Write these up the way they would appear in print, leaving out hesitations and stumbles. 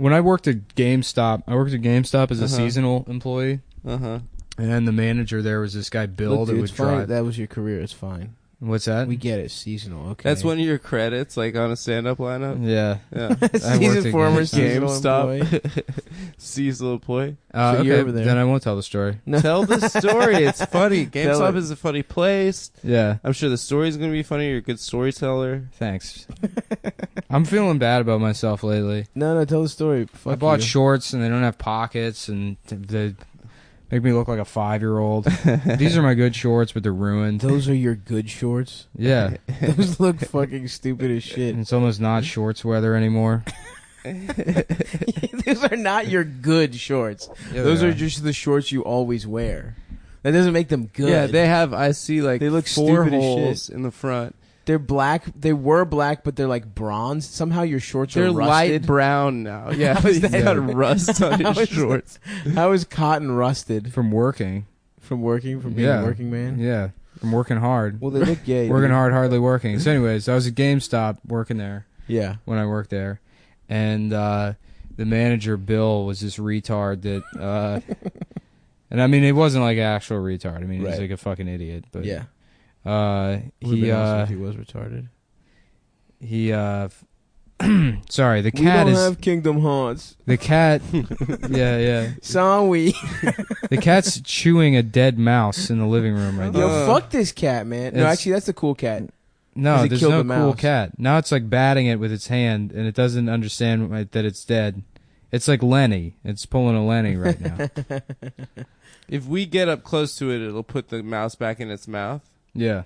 When I worked at GameStop as a seasonal employee. And the manager there was this guy Bill that would drive. That was your career. It's fine. What's that? We get it. Seasonal. Okay. That's one of your credits, like on a stand-up lineup. Yeah. Former GameStop. Seasonal employee. Okay. you're over there. Then I won't tell the story. No. Tell the story. It's funny. GameStop is a funny place. Yeah. I'm sure the story's gonna be funny. You're a good storyteller. Thanks. I'm feeling bad about myself lately. No, tell the story. Fuck I bought you. shorts and they don't have pockets and they make me look like a 5-year-old. These are my good shorts, but they're ruined. Those are your good shorts? Yeah. Those look fucking stupid as shit. It's almost not shorts weather anymore. Those are not your good shorts. Yeah, Those they are just the shorts you always wear. That doesn't make them good. Yeah, they have. I see like They look 4 stupid as holes shit. in the front. They're black. They were black, but they're like bronze. Somehow your shorts They're are rusted. light brown now. Yeah, How is you that? got rust on your shorts. How is cotton rusted? From working. From working? From being a working man? Yeah. From working hard. Well, they look gay. Working hard, hardly working. So anyways, I was at GameStop working there. Yeah. When I worked there. And the manager, Bill, was this retard that... and I mean, it wasn't like an actual retard. I mean, he was like a fucking idiot. But yeah. He was retarded. Sorry, the cat we don't have Kingdom Hearts. The cat. yeah. Sorry. The cat's chewing a dead mouse in the living room right now. Yo, fuck this cat, man. No, actually, that's a cool cat. No, there's no the cool cat. Now it's like batting it with its hand, and it doesn't understand that it's dead. It's like Lenny. It's pulling a Lenny right now. If we get up close to it, it'll put the mouse back in its mouth. Yeah.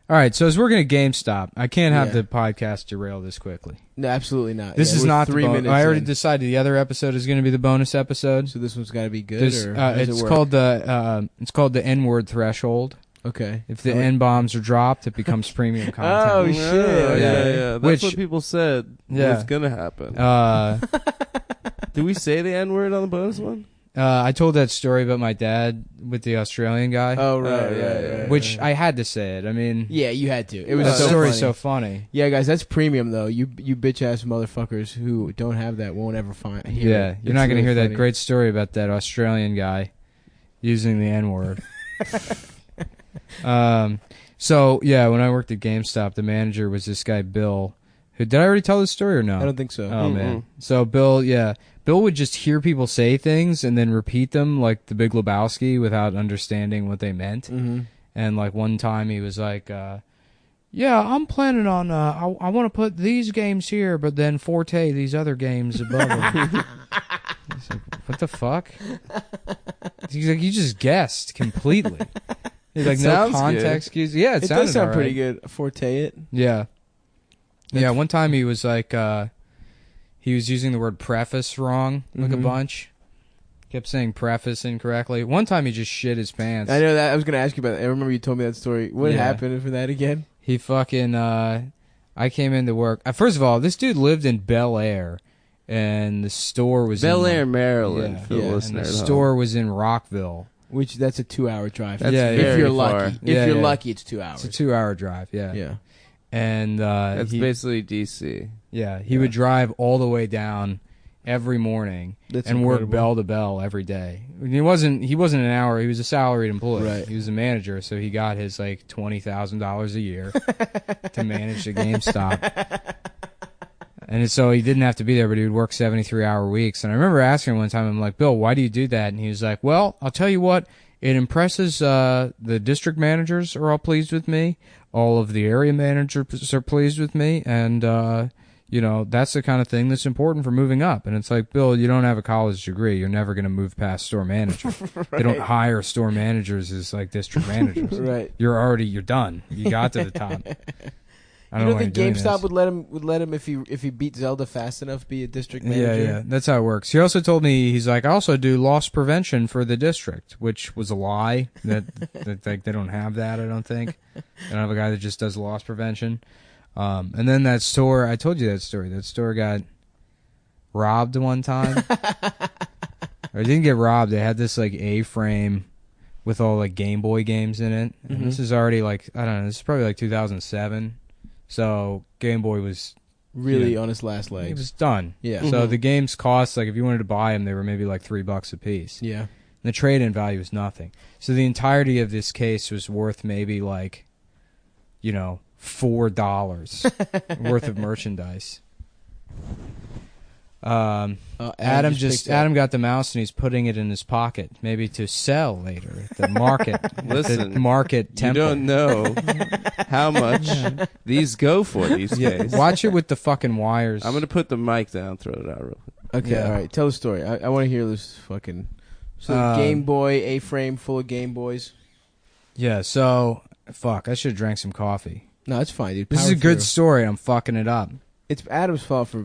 All right, so I was working at GameStop. I can't have the podcast derail this quickly. No, absolutely not. This is not 3 minutes. I already decided the other episode is going to be the bonus episode. So this one's got to be good. It's called the N-word threshold. Okay. If the N-bombs are dropped, it becomes premium content. Oh shit! Yeah. That's what people said. Yeah, was gonna happen. Did we say the N-word on the bonus one? I told that story about my dad with the Australian guy. Oh right. Which I had to say it. I mean, yeah, you had to. It was that so story's funny. so funny. Yeah, guys, that's premium though. You bitch ass motherfuckers who don't have that won't ever find. Yeah, you're not gonna hear that great story about that Australian guy using the N-word. So yeah, when I worked at GameStop, the manager was this guy Bill. Who did I already tell this story or no? I don't think so. Oh man. So Bill would just hear people say things and then repeat them like the Big Lebowski without understanding what they meant. Mm-hmm. And like one time he was like, "Yeah, I'm planning on I want to put these games here, but then Forte these other games above them." He's like, "What the fuck?" He's like, "You just guessed completely." He's like, "No context cues." Yeah, it does sound right. pretty good. Forte it. Yeah. Yeah, one time he was like, he was using the word preface wrong, like a bunch. Kept saying preface incorrectly. One time he just shit his pants. I know that. I was going to ask you about that. I remember you told me that story. What happened for that again? He fucking, I came into work. First of all, this dude lived in Bel Air, and the store was Bel in Air, Maryland, for the and listener. the store was in Rockville. Which, that's a 2-hour drive. That's very if you're far. lucky. If you're lucky, it's 2 hours. It's a 2-hour drive, yeah. Yeah. And that's basically DC. Yeah, he would drive all the way down every morning and work bell to bell every day. He wasn't an hour. He was a salaried employee. Right. He was a manager, so he got his like $20,000 a year to manage the GameStop. And so he didn't have to be there, but he would work 73-hour weeks. And I remember asking him one time, I'm like, "Bill, why do you do that?" And he was like, "Well, I'll tell you what. It impresses the district managers are all pleased with me. All of the area managers are pleased with me, and that's the kind of thing that's important for moving up." And it's like, "Bill, you don't have a college degree. You're never going to move past store manager. Right. They don't hire store managers as like district managers. Right. You're done. You got to the top." I don't know think GameStop would let him if he beat Zelda fast enough be a district manager? Yeah, that's how it works. He also told me, he's like, "I also do loss prevention for the district," which was a lie. That they don't have that, I don't think. They don't have a guy that just does loss prevention. And then that store, I told you that story. That store got robbed one time. Or it didn't get robbed. They had this like A-frame with all like Game Boy games in it. And this is already like, I don't know, this is probably like 2007. So Game Boy was really on its last It legs. was done. Yeah. So the games cost, like, if you wanted to buy them, they were maybe like $3 a piece. Yeah. And the trade-in value was nothing. So the entirety of this case was worth maybe like, $4 worth of merchandise. Adam got the mouse and he's putting it in his pocket, maybe to sell later at the market. Listen, the market You temple. don't know how much these go for these days. Watch it with the fucking wires. I'm going to put the mic down, throw it out real quick. Okay, Yeah. all right. Tell the story. I want to hear this fucking. So Game Boy A-frame full of Game Boys. Yeah. So fuck, I should have drank some coffee. No, it's fine, dude. This is Power a good through. story. I'm fucking it up. It's Adam's fault for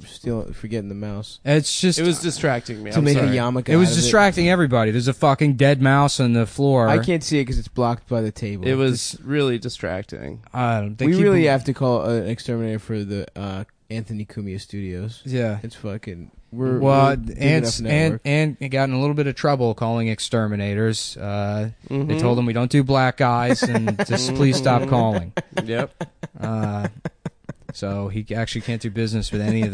getting the mouse. It's just It was distracting me. To I'm make a sorry. yarmulke It was out of distracting everybody. There's a fucking dead mouse on the floor. I can't see it because it's blocked by the table. It was really distracting. I don't. They We keep- really have to call an exterminator for the Anthony Cumia Studios. Yeah. It's fucking. We're big and enough network. he got in a little bit of trouble calling exterminators. They Mhm. told him we don't do black guys and just please stop calling. Yep. So he actually can't do business with any of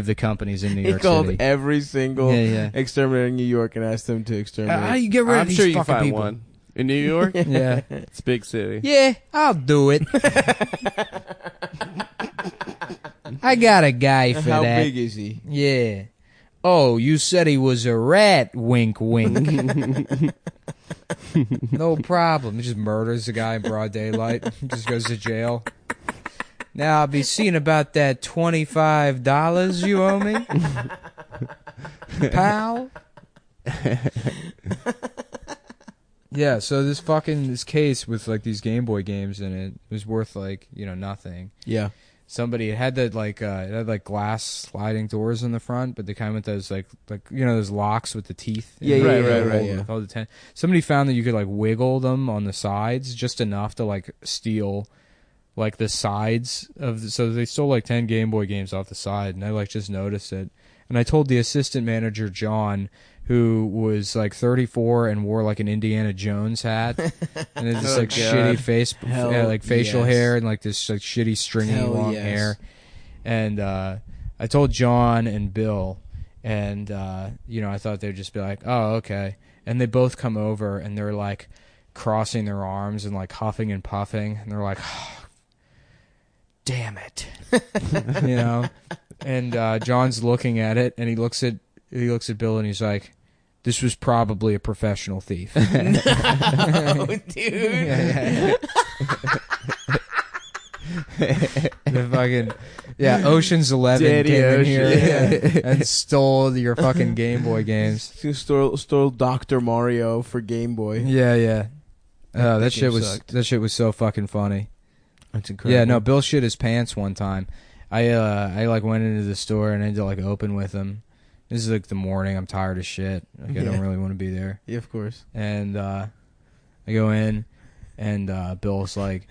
the companies in New He York called City. every single Yeah. exterminator in New York and asked them to exterminate. How you get rid of I'm these sure you can fucking find people? one. In New York? Yeah. It's a big city. Yeah, I'll do it. I got a guy for How that. big is he? Yeah. Oh, you said he was a rat. Wink, wink. No problem. He just murders the guy in broad daylight. He just goes to jail. Now I'll be seeing about that $25 you owe me, pal. Yeah. So this case with like these Game Boy games in it was worth like nothing. Yeah. Somebody had that it had glass sliding doors in the front, but they kind of with those like those locks with the teeth. Yeah, in yeah, it, yeah, with right, yeah. all the somebody found that you could like wiggle them on the sides just enough to like steal like the sides of so they stole like 10 Game Boy games off the side, and I like just noticed it. And I told the assistant manager John, who was like 34 and wore like an Indiana Jones hat and it's just Oh, like God. shitty face, Hell like facial yes. hair and like this like shitty stringy Hell long yes. hair. And I told John and Bill, and I thought they'd just be like, "Oh, okay." And they both come over and they're like crossing their arms and like huffing and puffing, and they're like, oh, "Damn it," And John's looking at it, and he looks at Bill, and he's like, "This was probably a professional thief." Oh, dude. Yeah. The fucking Ocean's 11 Daddy came in Ocean. here and stole your fucking Game Boy games. He stole Dr. Mario for Game Boy. Yeah. Oh, that game shit was sucked. so fucking funny. That's incredible. Yeah, no, Bill shit his pants one time. I like went into the store and I had to like open with him. This is like the morning. I'm tired of shit. Like I don't Yeah. really want to be there. Yeah, of course. And I go in, and Bill's like,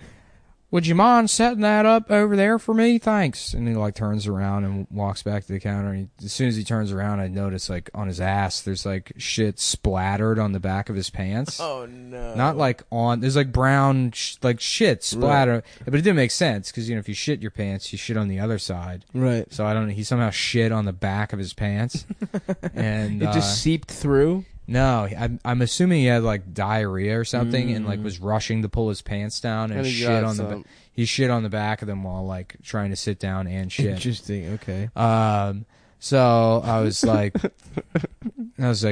"Would you mind setting that up over there for me? Thanks." And he like turns around and walks back to the counter. And as soon as he turns around, I notice like on his ass, there's like shit splattered on the back of his pants. Oh, no. Not like on. There's like brown like shit splatter, but it didn't make sense because if you shit your pants, you shit on the other side. Right. So I don't know. He somehow shit on the back of his pants, and It just seeped through? no, I'm assuming he had like diarrhea or something, and like was rushing to pull his pants down and And he shit got on the. some. He shit on the back of them while like trying to sit down and shit. Interesting. Okay. So I was like,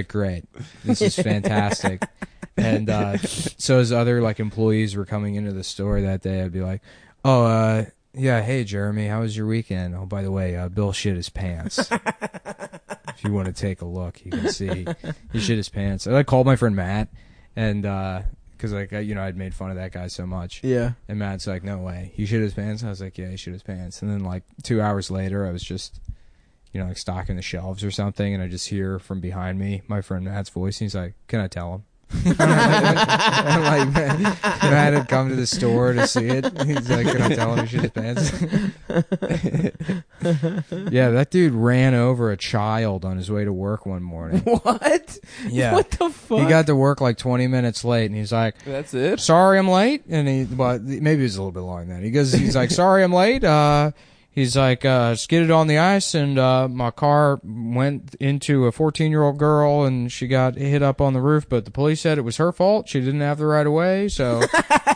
great, this is fantastic. And so as other like employees were coming into the store that day, I'd be like, "Oh, yeah, hey Jeremy, how was your weekend? Oh, by the way, Bill shit his pants. If you want to take a look, you can see he shit his pants." I called my friend Matt, and because like I'd made fun of that guy so much. Yeah. And Matt's like, "No way, he shit his pants." I was like, "Yeah, he shit his pants." And then like 2 hours later, I was just like stocking the shelves or something, and I just hear from behind me my friend Matt's voice, and he's like, "Can I tell him?" I'm like, Matt had come to the store to see it. He's like, "Can I tell him he shit his pants?" Yeah, that dude ran over a child on his way to work one morning. What? Yeah. What the fuck? He got to work like 20 minutes late, and he's like, That's it? "Sorry, I'm late." And maybe it was a little bit long then. He's like, "Sorry, I'm late. He's like, skidded on the ice, and my car went into a 14-year-old girl, and she got hit up on the roof, but the police said it was her fault. She didn't have the right of way, so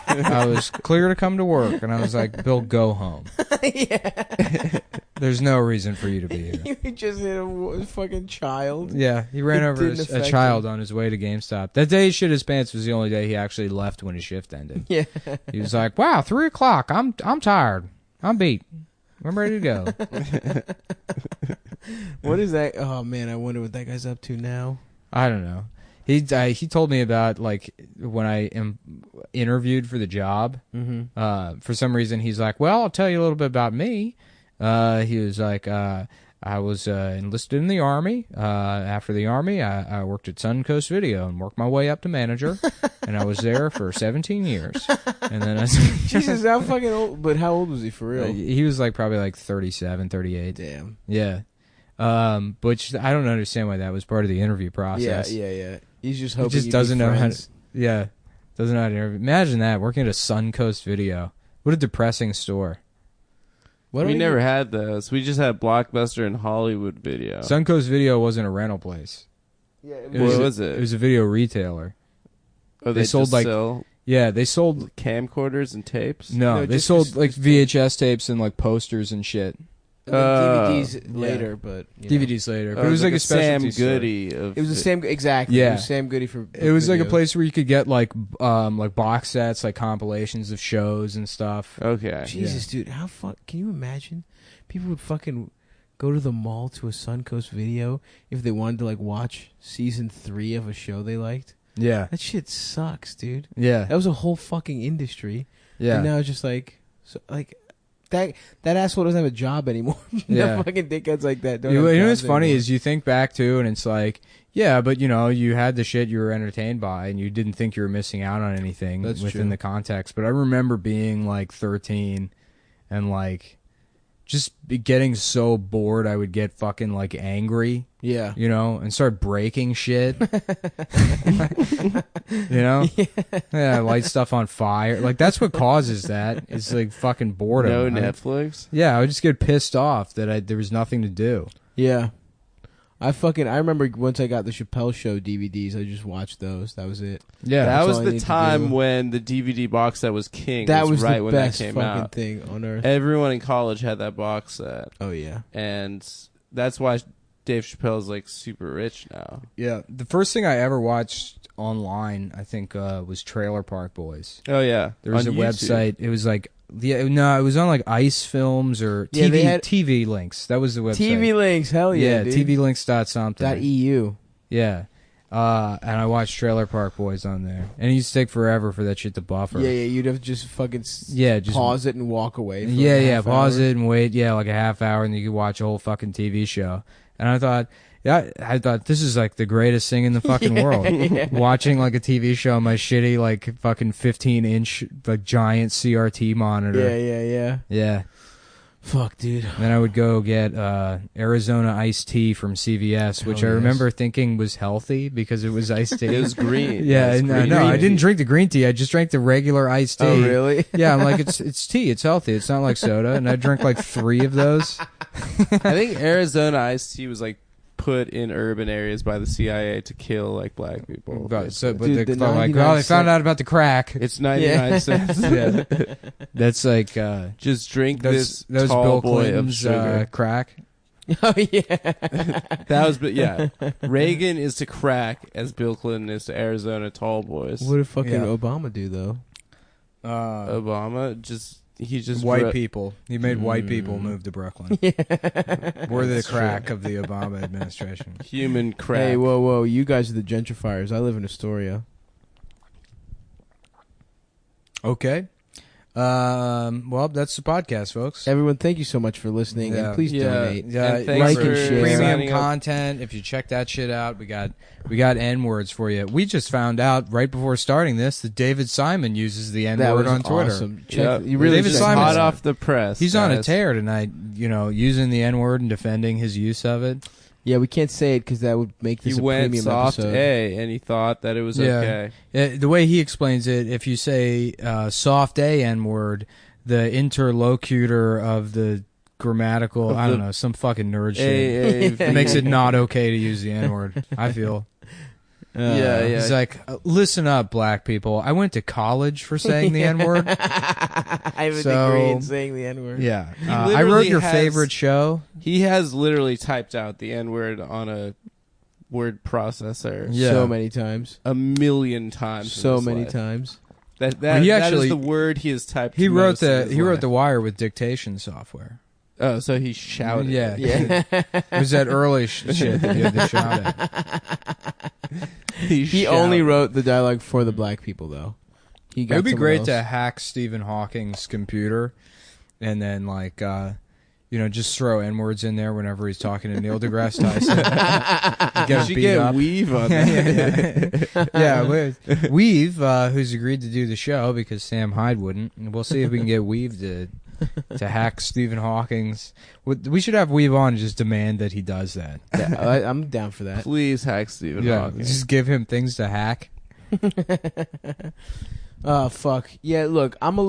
I was clear to come to work. And I was like, Bill, go home. Yeah. There's no reason for you to be here. You just hit a fucking child. Yeah, he ran It over didn't a affect child him. on his way to GameStop. That day he shit his pants was the only day he actually left when his shift ended. Yeah. He was like, wow, 3 o'clock. I'm tired. I'm beat. I'm ready to go. What is that? Oh man, I wonder what that guy's up to now. I don't know. He told me about like when I am interviewed for the job. Mm-hmm. For some reason, he's like, "Well, I'll tell you a little bit about me." He was like, "I was enlisted in the army. After the army, I worked at Suncoast Video and worked my way up to manager, and I was there for 17 years." And then I Jesus, how fucking old? But how old was he for real? he was like probably like 37, 38. Damn. Yeah. But I don't understand why that was part of the interview process. Yeah. He's just hoping. He just you'd doesn't be know how friends. to. Yeah, doesn't know how to interview. Imagine that working at a Suncoast Video. What a depressing store. What do We we never do? had those. We just had Blockbuster and Hollywood Video. Suncoast Video wasn't a rental place. Yeah, It What was, was it? It was a video retailer. Oh, they sold, just like- sell Yeah, they sold. camcorders and tapes. No, No, they just- sold just- like just- VHS tapes and like posters and shit. And then DVDs yeah. later, but you know. DVDs later, but Oh, it was like a Sam specialty store. Goody. Of It was the same exactly. Yeah. It was Sam Goody for. It was like a videos. place where you could get like box sets, like compilations of shows and stuff. Okay. Jesus, dude, how can you imagine? People would fucking go to the mall to a Suncoast Video if they wanted to like watch season 3 of a show they liked. Yeah, That shit sucks, dude. yeah, That was a whole fucking industry. yeah. And now it's just like, that asshole doesn't have a job anymore. Yeah. The fucking dickheads like that. Don't You have know what's jobs funny anymore. is you think back to and it's like, yeah, but you know, you had the shit you were entertained by and you didn't think you were missing out on anything That's within true. the context. But I remember being like 13 and like just getting so bored I would get fucking like angry, Yeah. you know, and start breaking shit. You know? Yeah, light stuff on fire. Like that's what causes that. It's like fucking boredom. No I mean, Netflix. yeah, I would just get pissed off that there was nothing to do. Yeah. I remember once I got the Chappelle Show DVDs, I just watched those. That was it. Yeah. That that's was all I the need to time do. when the DVD box set was king. That was right the when best that came fucking out. thing on earth. Everyone in college had that box set, Oh yeah. and that's why Dave Chappelle's like super rich now. Yeah, the first thing I ever watched online, I think, was Trailer Park Boys. Oh yeah, There was On a YouTube. website. It was like, no, it was on like Ice Films or Yeah, TV they had- TV Links. That was the website. TV links, hell yeah, dude. TV Links dot something. .eu. Yeah, and I watched Trailer Park Boys on there, and it used to take forever for that shit to buffer. Yeah, you'd have to just fucking Just pause it and walk away. For yeah, like a yeah. half Pause hour. it and wait. Yeah, like a half hour, and you could watch a whole fucking TV show. And I thought, I thought this is like the greatest thing in the fucking Yeah, world. yeah. Watching like a TV show on my shitty like fucking 15-inch like giant CRT monitor. Yeah. Yeah. Fuck, dude. Then I would go get Arizona iced tea from CVS, which I Hell yes. remember thinking was healthy because it was iced tea. It was green. Yeah, It was no, green. I didn't drink the green tea. I just drank the regular iced tea. Oh, really? Yeah, I'm like, it's tea. It's healthy. It's not like soda. And I drank like 3 of those. I think Arizona iced tea was like put in urban areas by the CIA to kill like black people. But Dude, they the thought like, 99 well, they found cent- out about the crack. It's 99 cents. Yeah. That's like Just drink those this Bill tall boy of Clinton's sugar. crack. Oh yeah. That was, but yeah, Reagan is to crack as Bill Clinton is to Arizona tall boys. What did fucking Yeah. Obama do though? Obama he just white wrote- people. He made white people move to Brooklyn. We're the That's crack of the Obama administration. human crack. Hey, whoa! You guys are the gentrifiers. I live in Astoria. Okay. Well, that's the podcast, folks. Everyone, thank you so much for listening, Yeah. and please Yeah. donate. Yeah, And thanks like for and share. premium signing up. content. If you check that shit out, we got N-words for you. We just found out right before starting this that David Simon uses the That N-word was on Twitter. awesome. Yeah. You really David should Just Simon- hot off the press. He's on a guys. tear tonight, you know, using the N-word and defending his use of it. Yeah, we can't say it because that would make He this a went premium soft episode. A, and he thought that it was Yeah. okay. The way he explains it, if you say soft A N-word, the interlocutor of the grammatical. I don't know, some fucking nerd shit. A, It makes it not okay to use the N-word. I feel. Yeah. He's like, listen up, black people. I went to college for saying the N-word. I have a So- degree in saying the N-word. Yeah. He I wrote literally your has- favorite show. He has literally typed out the N-word on a word processor Yeah. So many times. a million times. in So his many life. times. That He that actually- is the word he has typed. He wrote most in the his he wrote life. The Wire with dictation software. Oh, so he shouted. Yeah. Yeah. It was that early shit that you had to shout at. He only wrote the dialogue for the black people, though. He got It would be someone great else. to hack Stephen Hawking's computer and then just throw N-words in there whenever he's talking to Neil deGrasse Tyson. You Get him should beat get up. Weave on that. Yeah, Weave, who's agreed to do the show because Sam Hyde wouldn't. And we'll see if we can get Weave to hack Stephen Hawking's. We should have Weave on and just demand that he does that. Yeah, I'm down for that. Please hack Stephen Yeah, Hawking. just give him things to hack. Oh, fuck. Yeah, look, I'm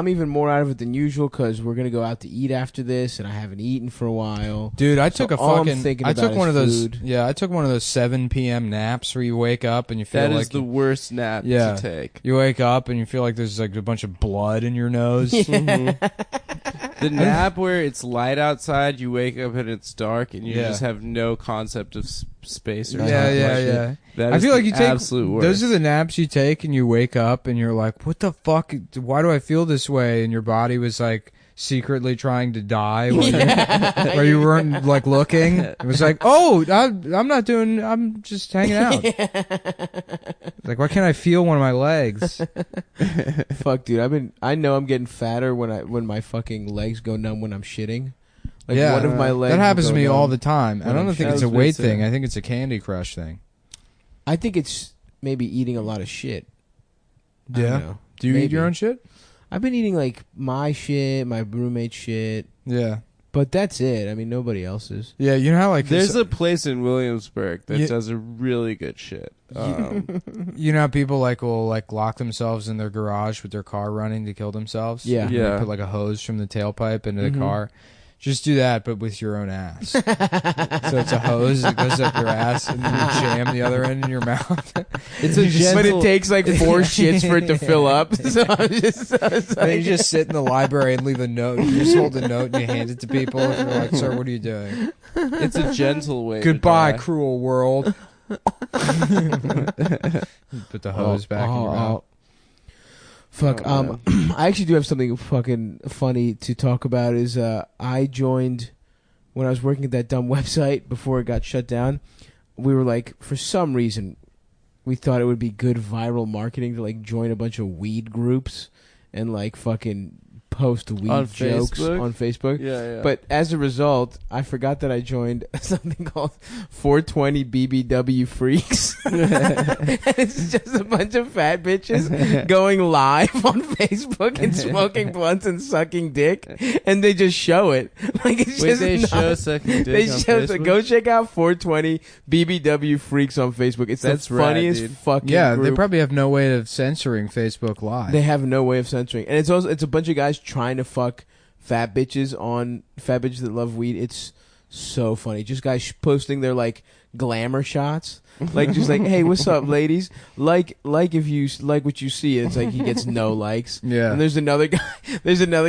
even more out of it than usual because we're going to go out to eat after this, and I haven't eaten for a while. Dude, I So took all I'm thinking I about took is one of those. food. Yeah, I took one of those 7 p.m. naps where you wake up and you feel That like is the worst nap Yeah. to take. you wake up and you feel like there's like a bunch of blood in your nose. The nap where it's light outside, you wake up and it's dark, and you Yeah. just have no concept of space or time. Yeah. That I is feel like the you take absolute worst. those are the naps you take and you wake up and you're like, what the fuck? Why do I feel this way? And your body was like secretly trying to die where you weren't like looking. It was like, oh, I'm just hanging out. Like, why can't I feel one of my legs? Fuck, dude. I know I'm getting fatter when my fucking legs go numb when I'm shitting. Like Yeah, one of my legs. That happens will to go me all numb. the time. I when don't I'm think it's shitting. a weight That was me thing. too. I think it's a Candy Crush thing. I think it's maybe eating a lot of shit. I don't know. Do you eat Maybe. your own shit? I've been eating like my shit, my roommate's shit, Yeah. but that's it. I mean, nobody else's. Yeah, you know how like There's a place in Williamsburg that Yeah. does a really good shit. you know how people like will like lock themselves in their garage with their car running to kill themselves? Yeah. And they Yeah. put like a hose from the tailpipe into Mhm. the car. Just do that, but with your own ass. So it's a hose that goes up your ass, and then you jam the other end in your mouth. It's a But gentle. it takes like 4 shits for it to fill up. So I'm just, I was And then you like, just sit in the library and leave a note. You just hold a note and you hand it to people. And you're like, "Sir, what are you doing?" It's a gentle way. Goodbye, to die. cruel world. Put the hose back in your mouth. Fuck. Oh, I actually do have something fucking funny to talk about. Is I joined when I was working at that dumb website before it got shut down. We were like, for some reason, we thought it would be good viral marketing to like join a bunch of weed groups and like fucking post weed On jokes Facebook? on Facebook. Yeah. But as a result, I forgot that I joined something called 420 BBW Freaks. It's just a bunch of fat bitches going live on Facebook and smoking blunts and sucking dick, and they just show it. Like it's Wait, just they not- show sucking dick They on show Facebook? go check out 420 BBW Freaks on Facebook. It's That's the rad, funniest dude. fucking Yeah, they group. probably have no way of censoring Facebook Live. They have no way of censoring, and it's a bunch of guys trying to fuck fat bitches that love weed. It's so funny. Just guys posting their like glamour shots, like just like, hey, what's up, ladies? Like if you like what you see, it's like he gets no likes. Yeah. And there's another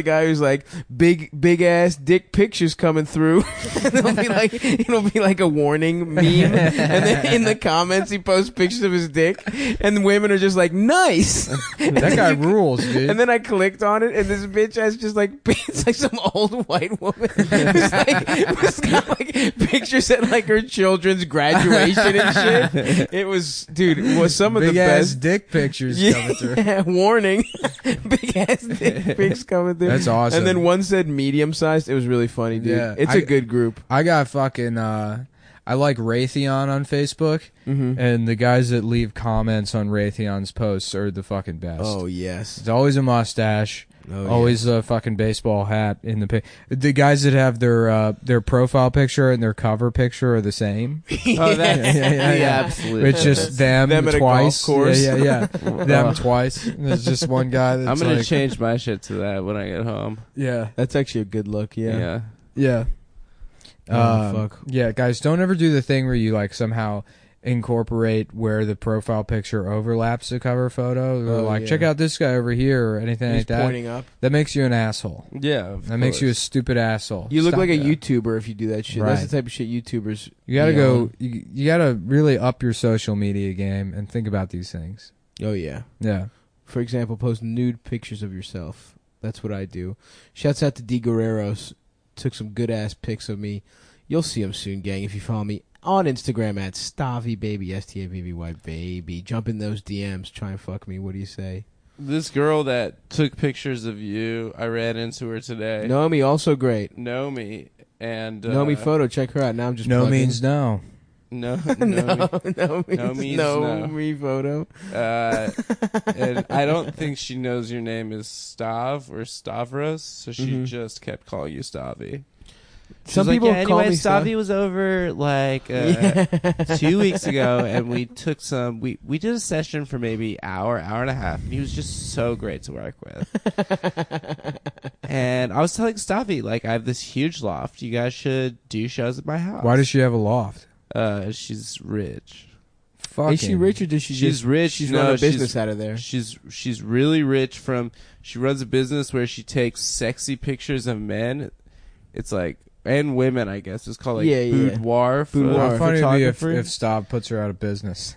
guy who's like big ass dick pictures coming through. And it'll be like a warning meme. And then in the comments he posts pictures of his dick, and the women are just like, nice. That guy rules, dude. And then I clicked on it, and this bitch has just like it's like some old white woman who's got like pictures at like her children's graduation and shit. It was, dude, it was some of Big the ass best. dick pictures coming through. Yeah, warning, big ass dick pics coming through. That's awesome. And then one said medium sized. It was really funny, dude. Yeah, It's a good group. I got fucking I like Raytheon on Facebook, Mm-hmm. and the guys that leave comments on Raytheon's posts are the fucking best. Oh yes. It's always a mustache, Oh, always a fucking baseball hat in the pic. The guys that have their profile picture and their cover picture are the same. Oh, that's Yeah. the absolute. It's just them Them at a twice. golf course. Yeah. Them twice. And there's just one guy that's I'm gonna like, change my shit to that when I get home. Yeah. That's actually a good look. Yeah. Yeah. Oh, fuck. Yeah, guys, don't ever do the thing where you like somehow incorporate where the profile picture overlaps the cover photo. Or Oh, like, yeah. check out this guy over here or anything He's like that. pointing up. That makes you an asshole. Yeah, That makes you a stupid asshole. You look Stop like a that. YouTuber if you do that shit. That's Right. the type of shit YouTubers. You gotta be go. on. You gotta really up your social media game and think about these things. Oh yeah. Yeah. For example, post nude pictures of yourself. That's what I do. Shouts out to D Guerreros. Took some good ass pics of me. You'll see them soon, gang. If you follow me on Instagram at StavyBaby, STAVVY baby. Jump in those DMs. Try and fuck me. What do you say? This girl that took pictures of you, I ran into her today. Nomi, also great. Nomi. And Nomi photo. Check her out. Now I'm just No plugging. means no. No, no, Nomi. no means means no. me photo. And I don't think she knows your name is Stav or Stavros, so she Mhm. just kept calling you Stavy. Some She's people like, yeah, call anyway, me Stavy was over like 2 weeks ago, and we took some. We did a session for maybe hour and a half, and he was just so great to work with. And I was telling Stavy, like, I have this huge loft. You guys should do shows at my house. Why does she have a loft? She's rich. Fucking. Is she rich or does she She's just rich. She's No, running a she's- business out of there. She's really rich from. She runs a business where she takes sexy pictures of men. It's like. And women, I guess. It's called like Yeah, yeah. boudoir. Boudoir. How funny it'd be photographer. if Stav puts her out of business.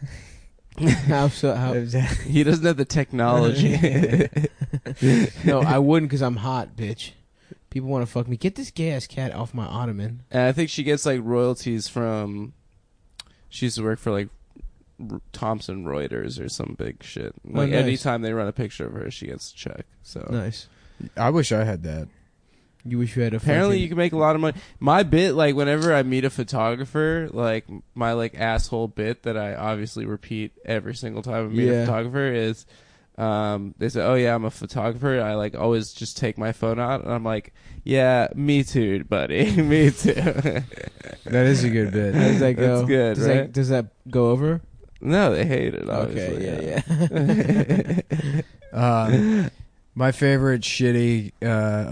How so? How? He doesn't have the technology. No, I wouldn't because I'm hot, bitch. People want to fuck me. Get this gay ass cat off my ottoman. And I think she gets like royalties from. She used to work for like Thomson Reuters or some big shit. Like nice. anytime they run a picture of her, she gets a check. So Nice. I wish I had that. You wish you had a. apparently you fucking- can make a lot of money. My bit, like whenever I meet a photographer, like my like asshole bit that I obviously repeat every single time I meet Yeah. a photographer is, they say, "Oh yeah, I'm a photographer." I like always just take my phone out, and I'm like, "Yeah, me too, buddy, me too." That is a good bit. How does that go? That's good, Does right? that does that go over? No, they hate it. Obviously, Okay, yeah. My favorite shitty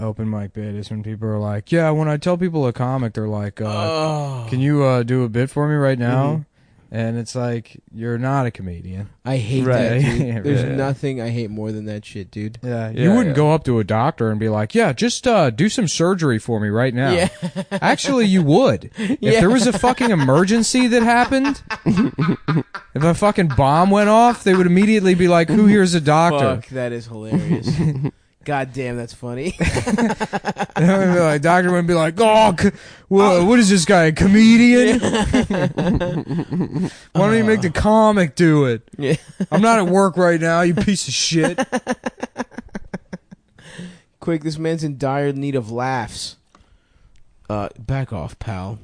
open mic bit is when people are like, "Yeah, when I tell people a comic, they're like, Oh, can you do a bit for me right now?" Mhm. And it's like, you're not a comedian. I hate Right. that. Dude. Yeah, There's right. nothing I hate more than that shit, dude. Yeah, Yeah, you wouldn't yeah. go up to a doctor and be like, "Yeah, just do some surgery for me right now." Yeah. Actually, you would. If Yeah. there was a fucking emergency that happened, if a fucking bomb went off, they would immediately be like, "Who here's a doctor?" Fuck, that is hilarious. God damn, that's funny. And I would be like, doctor wouldn't be like, "Oh, what is this guy, a comedian? Why don't you make the comic do it? Yeah. I'm not at work right now, you piece of shit." Quick, this man's in dire need of laughs. Back off, pal.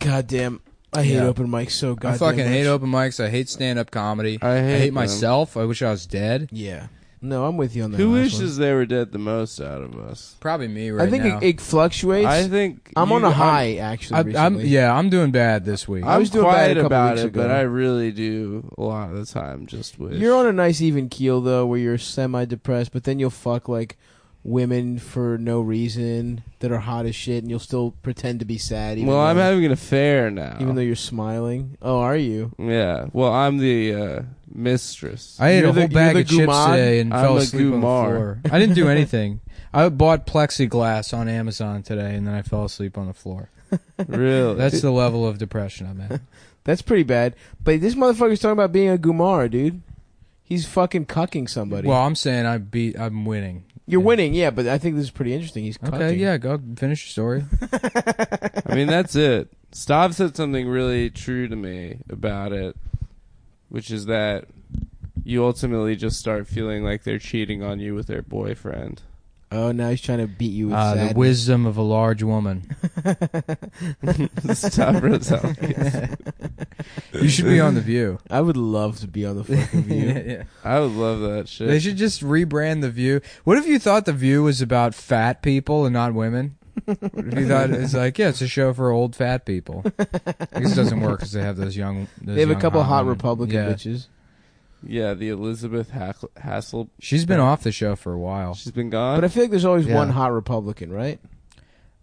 God damn, I hate Yeah. open mics so I goddamn fucking hate much. open mics. I hate stand-up comedy. I I hate hate them. myself. I wish I was dead. Yeah. No, I'm with you on that. Who last wishes they were dead the most out of us? Probably me one. right I think now. it fluctuates. I think I'm on you- a high, actually. I'm recently. yeah, I'm doing bad this week. I I'm was doing bad quiet a couple about weeks it, but ago. I really do a lot of the time just wish. You're on a nice even keel though, where you're semi-depressed, but then you'll fuck like women for no reason that are hot as shit, and you'll still pretend to be sad. Even well, I'm though, having an affair now. even though you're smiling. Oh, are you? Yeah. Well, I'm the mistress. I ate You're a the- whole bag you're of the chips Gumad? today and I'm fell a asleep on the Gumar. floor. I didn't do anything. I bought plexiglass on Amazon today and then I fell asleep on the floor. Really? That's the level of depression I'm at. That's pretty bad. But this motherfucker's talking about being a Gumar, dude. He's fucking cucking somebody. Well, I'm saying I'm winning. You're yeah. winning, yeah, but I think this is pretty interesting. He's cucking. Okay, yeah, go finish your story. I mean, that's it. Stav said something really true to me about it, which is that you ultimately just start feeling like they're cheating on you with their boyfriend. Oh, now he's trying to beat you with The sadness. wisdom of a large woman. Stavros Halkias. You should be on The View. I would love to be on the fucking View. Yeah. I would love that shit. They should just rebrand The View. What if you thought The View was about fat people and not women? What if you thought it's like, yeah, it's a show for old fat people? I guess it doesn't work because they have those young. Those They have a young couple hot women. Republican Yeah. bitches. Yeah, the Elizabeth Hassel. She's been off the show for a while. She's been gone. But I feel like there's always Yeah. one hot Republican, right?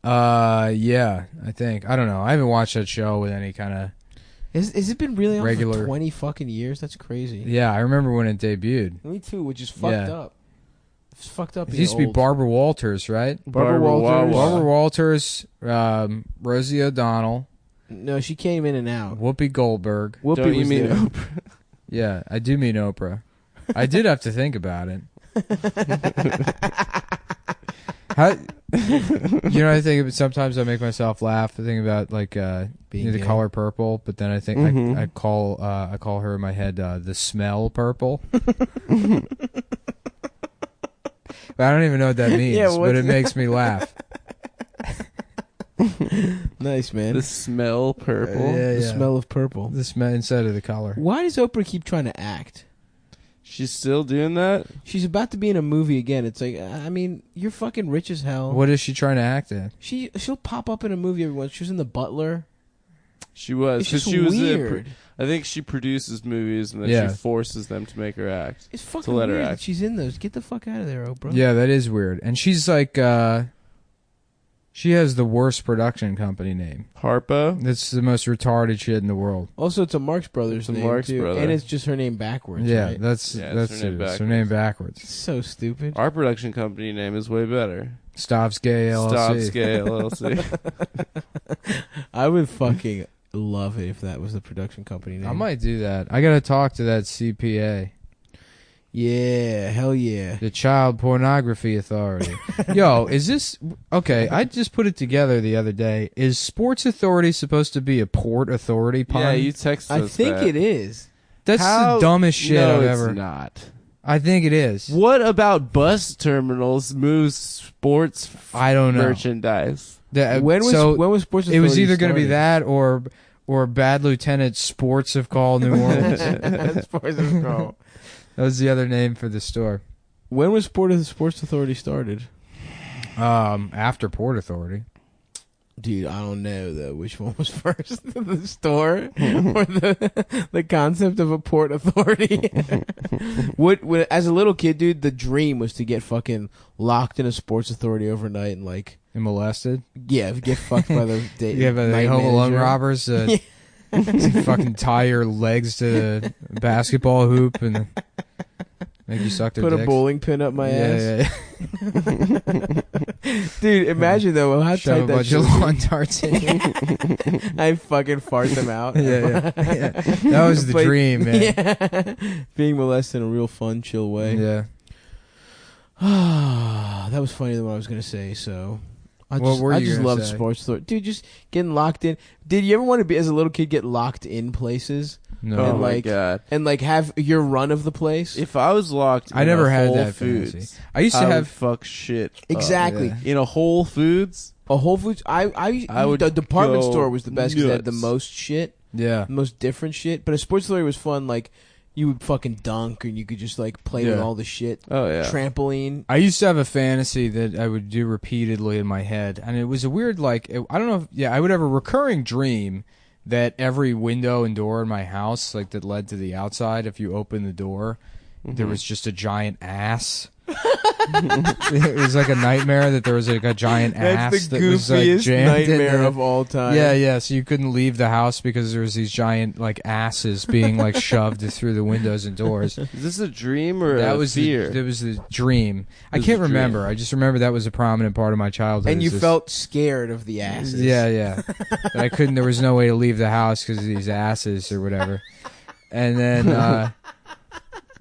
Yeah, I think. I don't know. I haven't watched that show with any kind of. Has it been really on Regular- for 20 fucking years? That's crazy. Yeah, I remember when it debuted. Me too, which is fucked Yeah. up. It's fucked up. It being used to be old. Barbara Walters, right? Barbara Walters. Barbara Walters, Rosie O'Donnell, No, she came in and out. Whoopi Goldberg. Whoopi Don't you was mean there. Oprah? Yeah, I do mean Oprah. I did have to think about it. How, you know, I think sometimes I make myself laugh. I think about like Being the gay. color purple, but then I think Mhm. I call her in my head the smell purple. But I don't even know what that means, Yeah, but what's it makes me laugh. Nice, man. The smell purple. Yeah, the smell of purple. the smell instead of the color. Why does Oprah keep trying to act? She's still doing that? She's about to be in a movie again. It's like, I mean, you're fucking rich as hell. What is she trying to act in? She'll pop up in a movie every once. She was in The Butler. She was. It's 'cause just she was weird. I think she produces movies and then Yeah. she forces them to make her act. It's fucking let her weird that act. she's in those. Get the fuck out of there, Oprah. Yeah, that is weird. And she's like, she has the worst production company name. Harpo? That's the most retarded shit in the world. Also, it's a Marx Brothers It's a name Marx too, Brother. and it's just her name backwards. Yeah, right? that's Yeah, that's it's her name it. It's her name backwards. It's so stupid. Our production company name is way better. Stops Gay LLC. Stops Gay LLC. I would fucking love it if that was the production company name. I might do that. I gotta talk to that CPA, Yeah, hell yeah. the Child Pornography Authority. Yo, is this okay? I just put it together the other day. Is Sports Authority supposed to be a port authority pun? Yeah, you texted I us think that. it is. That's the dumbest shit no, I've it's ever. not. I think it is. What about bus terminals moves sports I don't know. merchandise? When was Sports Authority It was either going to be started? that or Bad Lieutenant Sports of Call New Orleans. Sports Authority. That was the other name for the store. When was Sports Authority started? After Port Authority. Dude, I don't know though. Which one was first, the store or the concept of a port authority? what as a little kid, dude, the dream was to get fucking locked in a Sports Authority overnight and like And molested. get fucked by the You have the night Home Alone manager. robbers to fucking tie your legs to the basketball hoop and make you suck their Put a dicks. bowling pin up my ass. Yeah. Dude, imagine though how Shove tight a that bunch shit of would be. lawn darts in you. I fucking fart them out. Yeah. That was the Like, dream, man. Yeah. Being molested in a real fun, chill way. Yeah. That was funnier than what I was gonna say. So, I What just, were I you just gonna love say? Sports Authority, dude. Just getting locked in. Did you ever want to be as a little kid get locked in places No. Oh And, my like, god! and like have your run of the place? If I was locked, I in never a had Whole that Foods, fantasy. I used to would have. fuck shit up. Exactly. yeah. In a Whole Foods. A Whole Foods. I would the department go store was the best because they had the nuts. most shit, Yeah. the most different shit. But a Sports Authority was fun. Like you would fucking dunk and you could just like play with Yeah. all the shit. Oh yeah. Trampoline. I used to have a fantasy that I would do repeatedly in my head, and it was a weird, like, I don't know if, yeah, I would have a recurring dream that every window and door in my house, like, that led to the outside, if you open the door, there was just a giant ass. It was like a nightmare that there was like a giant ass That's the that was like goofiest jammed in nightmare there. of all time. Yeah, so you couldn't leave the house because there was these giant like asses being like shoved through the windows and doors. Is this a dream or That a was fear? that was the dream. I It was can't a dream. remember. I just remember that was a prominent part of my childhood. And you is this- felt scared of the asses. yeah. That I couldn't. There was no way to leave the house because of these asses or whatever. And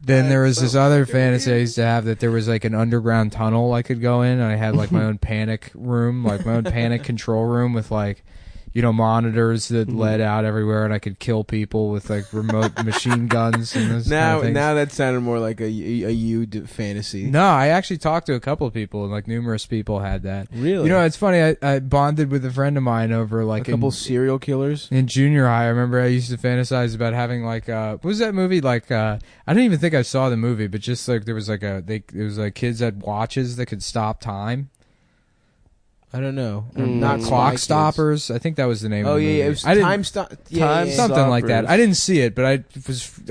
then there was this other fantasy I used to have that there was like an underground tunnel I could go in, and I had like my own panic room, like my own panic control room with like, you know, monitors that led out everywhere, and I could kill people with like remote machine guns and those kind of things. Now that sounded more like a you fantasy. No, I actually talked to a couple of people, and like numerous people had that. Really? You know, it's funny. I bonded with a friend of mine over a like couple serial killers. in junior high. I remember I used to fantasize about having like what was that movie? Like I don't even think I saw the movie, but just like there was like it was like kids had watches that could stop time. I don't know. Not Spy Clock Kids. Stoppers. I think that was the name. Oh of the movie. yeah, it was I didn't- time stop. Yeah, Time yeah, yeah. something like that. Stoppers. I didn't see it, but I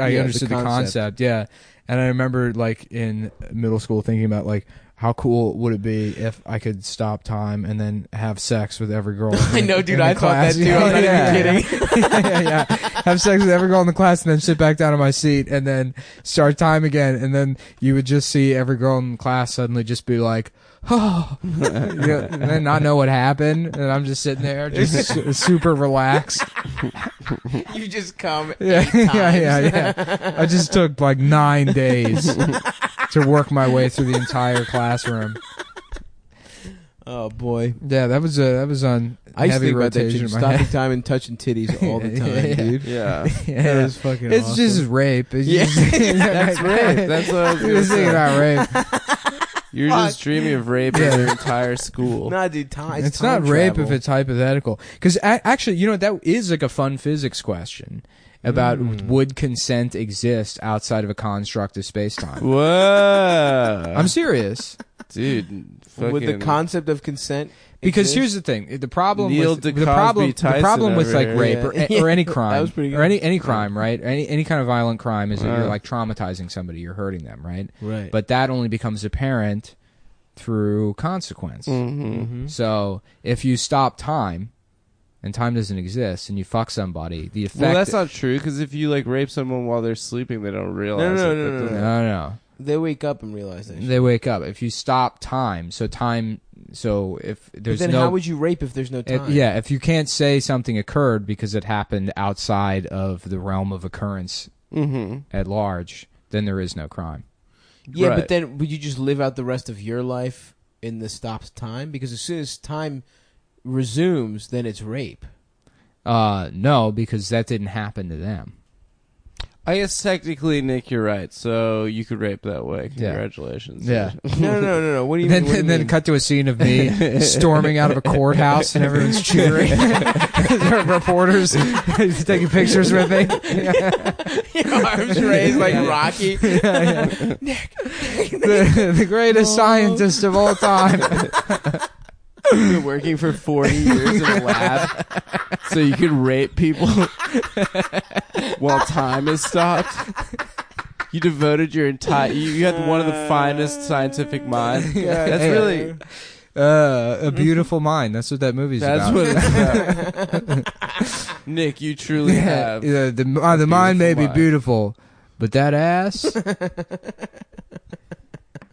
Yeah, understood the the concept. concept. Yeah, and I remember like in middle school thinking about like how cool would it be if I could stop time and then have sex with every girl? I know, dude. in the I thought that class? too. I'm not even kidding. yeah. Have sex with every girl in the class and then sit back down on my seat and then start time again. And then you would just see every girl in the class suddenly just be like, oh, and then not know what happened. And I'm just sitting there, just super relaxed. You just come. Yeah. I just took like 9 days to work my way through the entire classroom. Oh boy. Yeah, that was on I used to heavy think about that rotation shit, in my head. stopping time and touching titties all the time, Yeah. dude. Yeah. Yeah. That was fucking It's awesome. just rape. It's Yeah. just, That's rape. That's what I was You're going just to thinking say. about rape. You're just dreaming of rape in your entire school. Nah, dude, time. It's time not rape travel. if it's hypothetical. Because actually, you know, that is like a fun physics question about would consent exist outside of a construct of space-time. Whoa. I'm serious. Dude. Would the fucking- concept of consent Because exist? here's the thing: the problem Neil with the deCosby Tyson problem with over like here. rape or any That crime was pretty good. or any crime, right? Any kind of violent crime is that you're Uh. like traumatizing somebody, you're hurting them, right? Right. But that only becomes apparent through consequence. Mm-hmm. So if you stop time, and time doesn't exist, and you fuck somebody, the effect. Well, that's not true, because if you, like, rape someone while they're sleeping, they don't realize No, it. no, no, That no, doesn't- no. They wake up and realize that. They wake up. If you stop time, so if But there's then no, how would you rape if there's no time? if you can't say something occurred because it happened outside of the realm of occurrence at large, then there is no crime. Yeah, Right. but then would you just live out the rest of your life in the stopped time? Because as soon as time resumes, then it's rape. No, because that didn't happen to them. I guess technically, Nick, you're right. So you could rape that way. Yeah. Congratulations. Yeah. No. What do you mean? What do you Then mean? cut to a scene of me storming out of a courthouse and everyone's cheering. Reporters taking pictures with me. Your arms raised like Rocky. The greatest scientist of all time. You've been working for 40 years in a lab so you could rape people while time is stopped. You devoted your entire... You had one of the finest scientific minds. That's Hey, really... A beautiful mind. That's what that movie's That's about. what it's about. Nick, you truly have... the mind may be mind. beautiful, but that ass.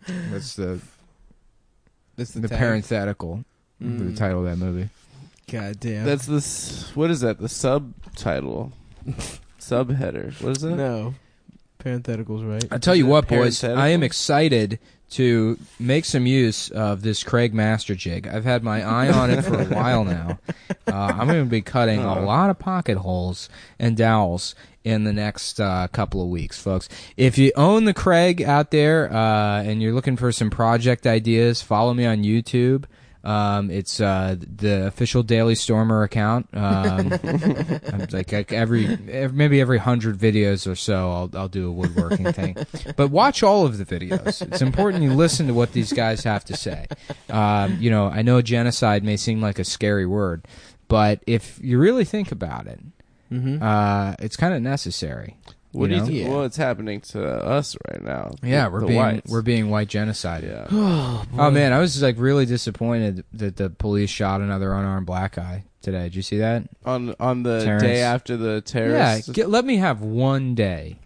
That's That's the tag. parenthetical. The title of that movie. God damn. That's the... What is that? The subtitle. Subheader. What is that? no. Parentheticals, right? I tell you Is it what, boys, I am parenthetical? excited to make some use of this Craig Master jig. I've had my eye on it for a while now. I'm going to be cutting a lot of pocket holes and dowels in the next couple of weeks, folks. If you own the Craig out there and you're looking for some project ideas, follow me on YouTube. It's the official Daily Stormer account. I'm like maybe every 100 videos or so, I'll do a woodworking thing. But watch all of the videos. It's important you listen to what these guys have to say. I know genocide may seem like a scary word, but if you really think about it, it's kind of necessary. What do you know? think? Yeah. Well, it's happening to us right now. Yeah, The whites. we're being white genocided. Yeah. Oh man, I was like really disappointed that the police shot another unarmed black guy today. Did you see that? On the Terrence. day after the terrorist. Yeah, let me have one day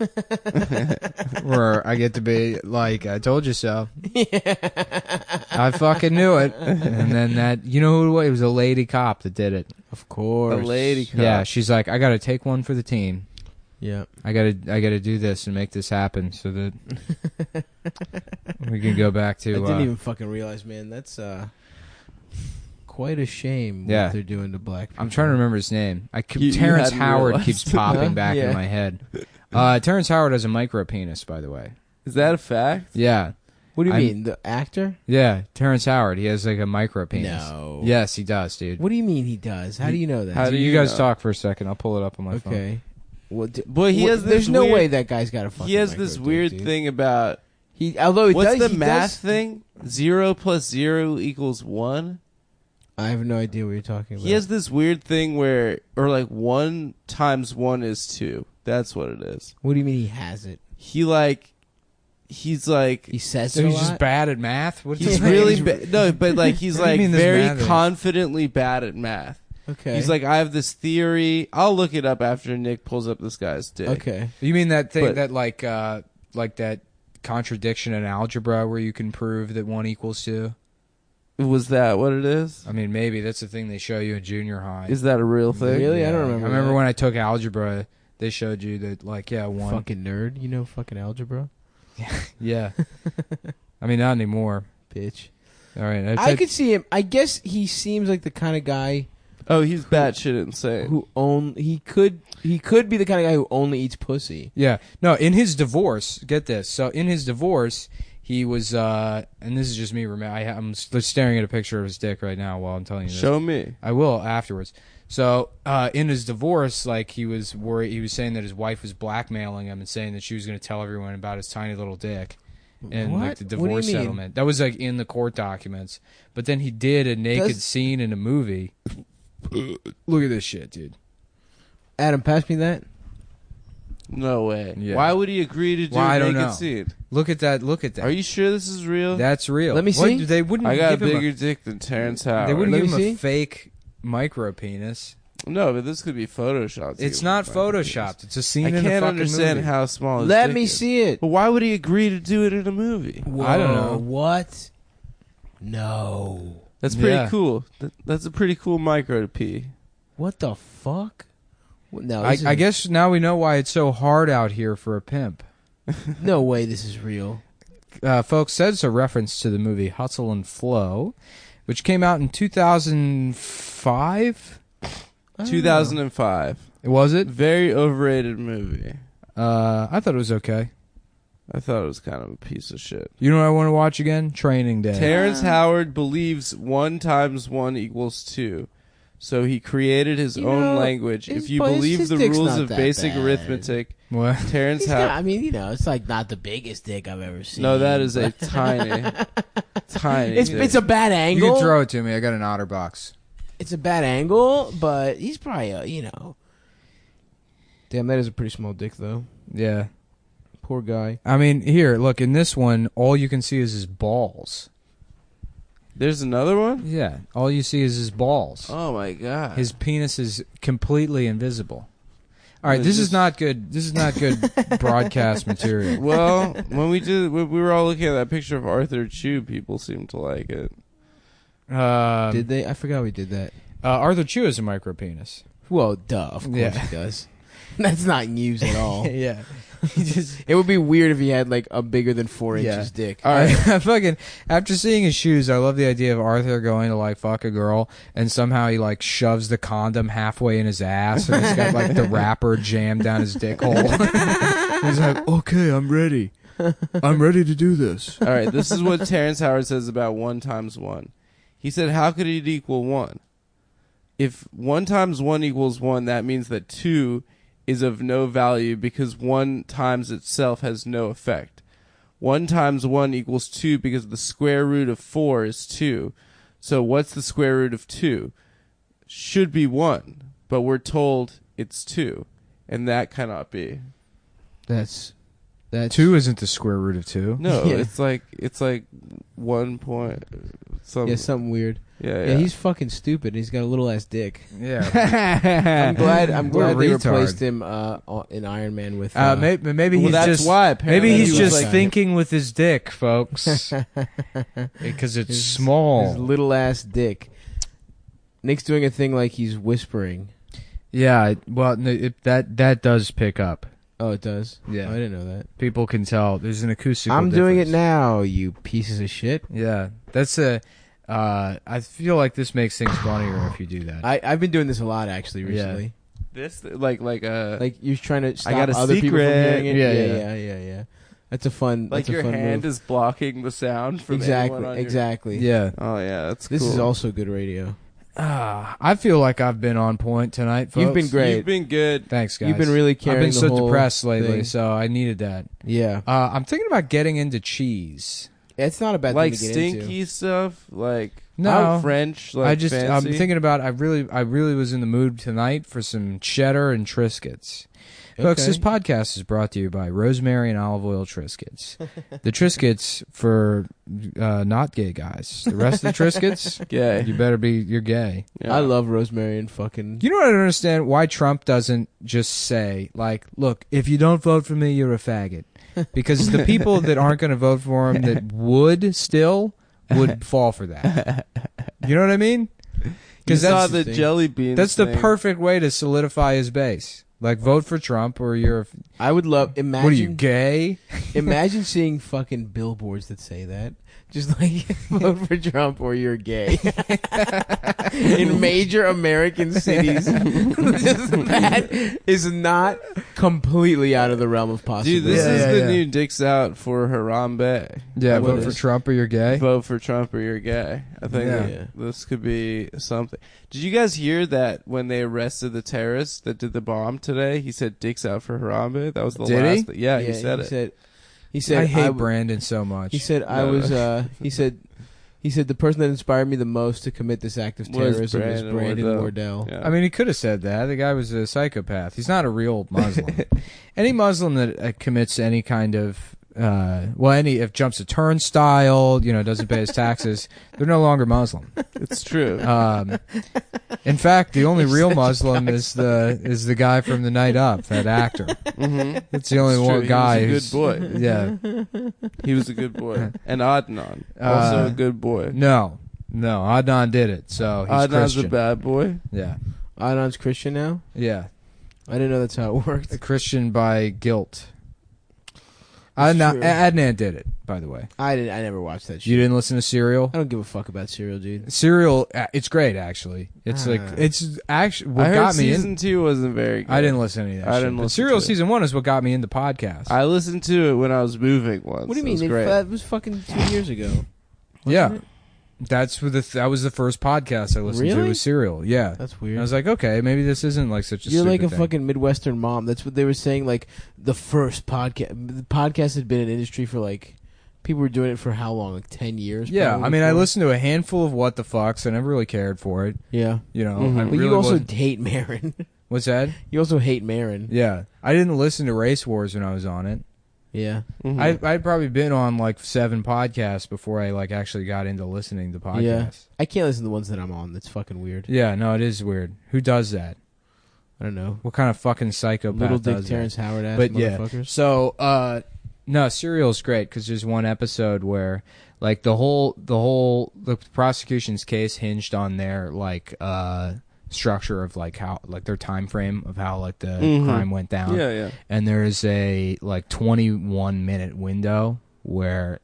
where I get to be like, I told you so. I fucking knew it. And then that, you know who it was? It was a lady cop that did it. Of course. A lady cop. Yeah, she's like, I got to take one for the team. Yeah. I gotta do this and make this happen so that we can go back to. I didn't even fucking realize, man. That's quite a shame what Yeah. they're doing to black people. I'm trying to remember his name. You Terrence hadn't Howard realized. keeps popping back Yeah. in my head. Terrence Howard has a micro penis, by the way. Is that a fact? Yeah, What do you I'm- mean? The actor? yeah. Terrence Howard. He has like a micro penis. No. Yes, he does, dude. What do you mean he does? How do you know that? How do you you guys know? talk for a second? I'll pull it up on my phone. Okay. Well, Boy, he has this There's no weird- way that guy's got a fucking. He has micro this dick, weird dude. thing about... Although it What's does, the he math does- thing? 0 + 0 = 1? I have no idea what you're talking about. He has this weird thing where... Or like 1 × 1 = 2. That's what it is. What do you mean he has it? He like... he's like He says So it a he's lot. just bad at math. What he's does really that no, but like he's What do you like mean this very math is? confidently bad at math. Okay. He's like, I have this theory. I'll look it up after Nick pulls up this guy's dick. okay. You mean that thing But- that like that contradiction in algebra where you can prove that 1 equals 2? Was that what it is? I mean, maybe that's the thing they show you in junior high. Is that a real thing? Really? I don't Yeah. remember I remember that. when I took algebra, they showed you that like one. Fucking nerd. You know fucking algebra, Yeah. I mean, not anymore. bitch. All right. I could see him. I guess he seems like the kind of guy Oh, he's batshit insane. he could be the kind of guy who only eats pussy. Yeah. No, in his divorce, get this. So in his divorce, he was, and this is just me. I'm staring at a picture of his dick right now while I'm telling you this. Show me. I will afterwards. So in his divorce, like he was worried. He was saying that his wife was blackmailing him and saying that she was going to tell everyone about his tiny little dick. And What? like the What do you divorce mean? settlement. That was like in the court documents. But then he did a naked Does- scene in a movie. Look at this shit, dude. Adam, pass me that. No way. Yeah. Why would he agree to do Well, I a don't naked know. scene? Look at that. Look at that. Are you sure this is real? That's real. Let me What? see. They wouldn't I got a give him bigger dick than Terrence They Howard. wouldn't Let give me him a see. fake micro penis. No, but this could be photoshopped. It's not photoshopped. It's a scene I in a can't fucking understand movie. how small his Let dick me is. see it. But why would he agree to do it in a movie? I don't know. What? No. That's pretty Yeah. cool. That's a pretty cool micro to pee. What the fuck? No, I this is- guess now we know why it's so hard out here for a pimp. no way this is real. Folks, that's a reference to the movie Hustle and Flow, which came out in 2005. 2005. Was it? Very overrated movie. I thought it was okay. I thought it was kind of a piece of shit. You know what I want to watch again? Training Day. Terrence Howard believes 1 × 1 = 2. So he created his You own know, language. his If you bu- believe his the dick's rules not of that basic bad. arithmetic, What? Terrence He's got, Howard. I mean, it's like not the biggest dick I've ever seen. No, that is a but- tiny, tiny. It's dick. it's a bad You angle. can throw it to me. I got an otter box. It's a bad angle, but he's probably Damn, that is a pretty small dick though. Yeah. Poor guy. I mean, here, look, in this one, all you can see is his balls. There's another one. Yeah. All you see is his balls. Oh my god. His penis is completely invisible. All right, No, this is just- not good. This is not good broadcast material. Well, when we were all looking at that picture of Arthur Chu, people seemed to like it. Did they? I forgot we did that. Arthur Chu is a micro penis. Well, duh. Of course Yeah. he does. That's not news at all. Yeah. He just. It would be weird if he had like a bigger than 4 Yeah. inches dick. All right, fucking. After seeing his shoes, I love the idea of Arthur going to like fuck a girl, and somehow he like shoves the condom halfway in his ass, and he's got like the wrapper jammed down his dick hole. He's like, "Okay, I'm ready. I'm ready to do this." All right, this is what Terrence Howard says about 1 × 1. He said, "How could it equal 1? If 1 × 1 = 1, that means that 2 is of no value because 1 times itself has no effect. 1 × 1 = 2 because the square root of 4 is 2. So what's the square root of 2? Should be 1, but we're told it's 2, and that cannot be." That's 2 isn't the square root of 2. No, Yeah. it's like 1 point. Yeah, something weird. Yeah, Yeah, he's fucking stupid. He's got a little ass dick. Yeah. I'm glad. I'm What a glad they retard. replaced him in Iron Man with. Maybe Well, he's that's just why. Apparently maybe he he's was just like- thinking with his dick, folks, because it's His small. little ass dick. Nick's doing a thing like he's whispering. Yeah, well, that does pick up. Oh, it does. Yeah. Oh, I didn't know that. People can tell. There's an acoustic. I'm doing it now, you pieces of shit. Yeah, that's a. I feel like this makes things funnier if you do that. I've been doing this a lot actually recently. This like Like you're trying to stop got a other people from secret. hearing it. Yeah, Yeah. That's a fun. like that's a your fun hand move. is blocking the sound from anyone on your- Exactly. Yeah. Oh yeah, that's This cool. is also good radio. I feel like I've been on point tonight, folks. You've been great. You've been good. Thanks, guys. You've been really I've carrying been the so whole depressed lately, thing. so I needed that. Yeah. I'm thinking about getting into cheese. It's not a bad Like thing to get into. stinky stuff. Like No, French. Like, I'm fancy? thinking about. I really was in the mood tonight for some cheddar and Triscuits. Folks, Okay. this podcast is brought to you by Rosemary and Olive Oil Triscuits. The Triscuits for not gay guys. The rest of the Triscuits, Gay. you're gay. Yeah. I love rosemary and fucking. You know what I don't understand? Why Trump doesn't just say, like, look, if you don't vote for me, you're a faggot. Because the people that aren't going to vote for him that would fall for that. You know what I mean? You Because saw that's the jelly beans. that's the thing. perfect way to solidify his base. Like, vote for Trump or you're... I would love. Imagine. What are you, gay? Imagine seeing fucking billboards that say that. Just like vote for Trump or you're gay. In major American cities. Just that is not completely out of the realm of possibility. Dude, this Yeah, is yeah, the yeah. new Dicks Out for Harambe. Yeah, What vote for is- Trump or you're gay. Vote for Trump or you're gay. I think Yeah. that this could be something. Did you guys hear that when they arrested the terrorist that did the bomb today? He said "Dicks out for Harambe." That was the Did he? last. Yeah, he said it. He said. I hate w- Brandon so much. He said I No. was. He said. He said the person that inspired me the most to commit this act of Was terrorism was Brandon Brandon Wardell. Wardell. Yeah. I mean, he could have said that. The guy was a psychopath. He's not a real Muslim. Any Muslim that commits any kind of, if jumps a turnstile, doesn't pay his taxes, they're no longer Muslim. It's true. In fact, the only real Muslim is the guy from The Night Up, that actor. Mm-hmm. It's the only It's one true. guy He who's was a good boy. Yeah. He was a good boy. And Adnan, also a good boy. No, Adnan did it, so he's Adnan's Christian. a bad boy. Yeah, Adnan's Christian now. yeah, I didn't know that's how it worked. a Christian by guilt. It's Adnan, true. Adnan did it, by the way. I never watched that shit. You didn't listen to Serial? I don't give a fuck about Serial, dude. Serial, it's great actually. It's Ah. it's actually what I heard got me season in. 2 wasn't very good. I didn't listen to any of that. I shit, didn't but listen Serial to it. season 1 is what got me into podcasts. I listened to it when I was moving once. What do you It mean? was great. That was fucking 2 years ago. yeah, Wasn't it? that was the first podcast I listened to Really? was Serial. Yeah, That's and weird. I was like, okay, maybe this isn't like such a. You're like a stupid thing. fucking Midwestern mom. That's what they were saying. Like the first podcast. The podcast had been in industry for like people were doing it for how long? Like 10 years. Yeah, probably I mean, I before? listened to a handful of What the Fucks. I never really cared for it. Yeah, Mhm. I but really you also wasn't- hate Marin. What's that? You also hate Marin. Yeah, I didn't listen to Race Wars when I was on it. Yeah. Mhm. I'd probably been on like 7 podcasts before I like actually got into listening to podcasts. Yeah. I can't listen to the ones that I'm on. That's fucking weird. Yeah, no, it is weird. Who does that? I don't know. What kind of fucking psychopath Little Dick does Terrence Howard ass that? But yeah, motherfuckers. so no, Serial's great because there's one episode where like the prosecution's case hinged on their like structure of like how like their time frame of how like the Mhm. crime went down. Yeah, yeah. And there's a like 21-minute window where